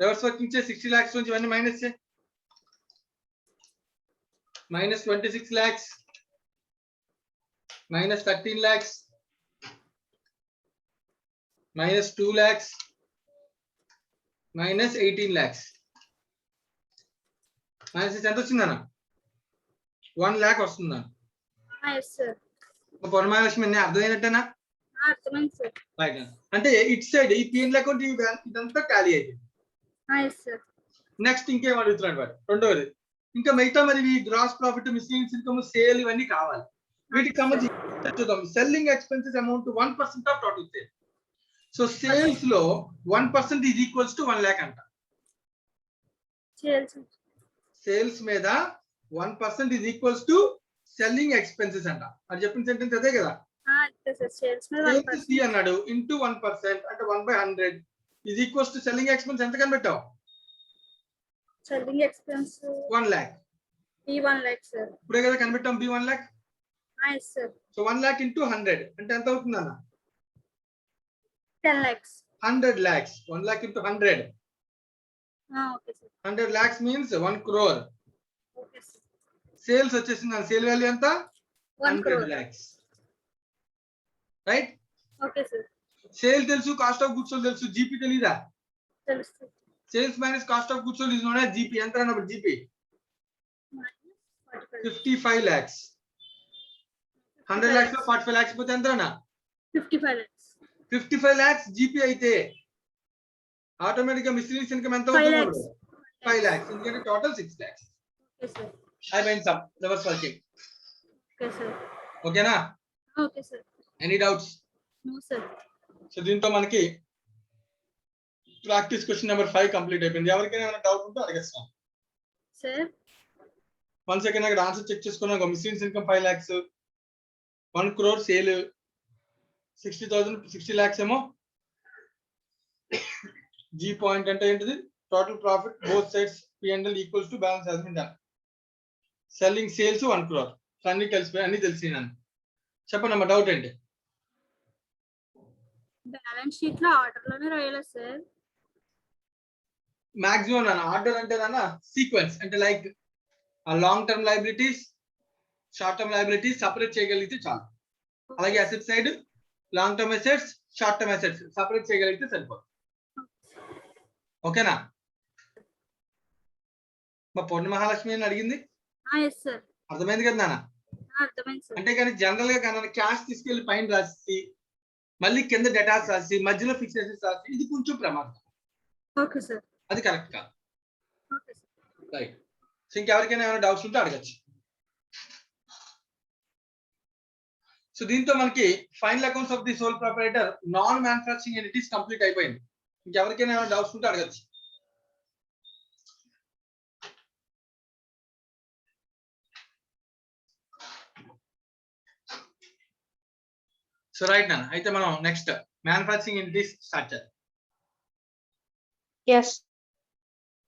రివర్స్ వర్కింగ్ చే 60 lakhs నుంచి ఇవన్నీ మైనస్ చే, minus 26 lakhs, minus 13 lakhs, minus 2 lakhs, minus 18 lakhs. Minus ఎంత వచ్చిందన్న? 1 lakh వస్తుందన్న. Yes sir. పొరమాలక్ష్మి అన్నీ అర్థమైనట్టేనా? అర్థమైంది సార్. రైట్. అంటే ఇట్ సైడ్ ఈ పిఎన్ అకౌంట్ ఇదంతా టాలీ అయిపోయింది. Yes sir. నెక్స్ట్ ఇంకేం అడుగుతున్నాడు వాడు? రెండోది ఇంకా మిగతా మరి gross profit, miscellaneous income, sale ఇవన్నీ కావాలి. వీటికి సంబంధించి చూద్దాం. Selling expenses amount 1% of total sale. So sales లో 1% ఈజ్ ఈక్వల్స్ టు 1 lakh అంట. సేల్స్ మీద 1% is equals to selling expenses అంట. అది చెప్పిన సెంటెన్స్ అదే కదా? సేల్స్ సి అన్నాడు ఇంటూ 1% అంటే 1/100 is equals to selling expense ఎంత కనిపెట్టావు? Selling expense 1 lakh. B1 lakh sir. ఇప్పుడే కదా కనిపెట్టాం B1 lakh. Yes sir. So 1 lakh into 100 అంటే ఎంత అవుతుంది అన్న? 10 lakhs. 100 lakhs. 1 lakh into 100. Okay sir. 100 lakhs means 1 crore. Okay sir. Sales వచ్చేసింది. సేల్ వాల్యూ ఎంత? 1 crore. 100 lakhs. Right? Okay sir. Sale తెలుసు, కాస్ట్ ఆఫ్ గుడ్స్ తెలుసు, జీపీ తెలీదా? తెలుస్తుంది. Sales minus cost of goods is known as GP. ఎంత అన్నప్పుడు GP 55 lakhs. 100 lakhs లో 45 lakhs పోతే ఎంత అన్న? 55 lakhs. 55 lakhs జీపీ అయితే ఆటోమేటిక్ గా మిస్లీనియస్ ఇన్కమ్ ఎంత అవుతుంది? 5 lakhs. ఎందుకంటే టోటల్ 6 lakhs. Okay sir. అయిపోయింది sum. Reverse working. Okay sir. ఓకేనా? Okay sir. Any doubts? No sir. So దీంతో మనకి ప్రాక్టీస్ క్వశ్చన్ నెంబర్ 5 కంప్లీట్ అయిపోయింది. ఎవరికైనా ఏమైనా డౌట్ ఉంటే అడగస్తాం. సార్ వన్ సెకండ్ అక్కడ ఆన్సర్ చెక్ చేసుకున్నాం. Miscellaneous income 5 lakhs, 1 crore sale, 60,000, 60 lakhs ఏమో జీ పాయింట్ అంటే ఏంటిది? Total profit both sides P&L equals to balance has been done. Selling sales 1 crore. అన్ని కలిసిపోయి అన్ని తెలిసి నన్ను చెప్పండి అమ్మా, డౌట్ ఏంటి? బ్యాలెన్స్ షీట్ లో ఆర్డర్ లోనే రాయాలి సార్. మాక్సిమం నాన్న ఆర్డర్ అంటే నాన్న సీక్వెన్స్ అంటే like long term liabilities, short term liabilities separate చేయగలిగితే చాలు. అలాగే asset side long term assets, short term assets separate చేయగలిగితే సరిపోతుంది. ఓకేనా? మా పొన్న మహాలక్ష్మి అని అడిగింది, ఎస్ సార్. అర్థమైంది కదా నాన్న? అర్థమైంది సార్. అంటే కానీ జనరల్ గా కానీ క్యాష్ తీసుకెళ్లి పైన రాసి మళ్ళీ కింద డేటాస్ రాసి మధ్యలో ఫిక్స్డ్ అసెట్స్ రాసి ఇది కొంచెం ప్రమాదం. Okay sir. అది కరెక్ట్ కాదు. Okay sir. రైట్. సో ఇంకెవరికైనా ఏమైనా డౌట్స్ ఉంటే అడగచ్చు. సో దీంతో మనకి final accounts of the sole proprietor non manufacturing entities complete అయిపోయింది. ఇంకెవరికైనా ఏమైనా డౌట్స్ ఉంటే అడగచ్చు. సో రైట్ నా అయితే మనం నెక్స్ట్ మ్యానుఫ్యాక్చరింగ్ ఎంటిటీస్ స్టార్ట్ చేద్దాం. Yes.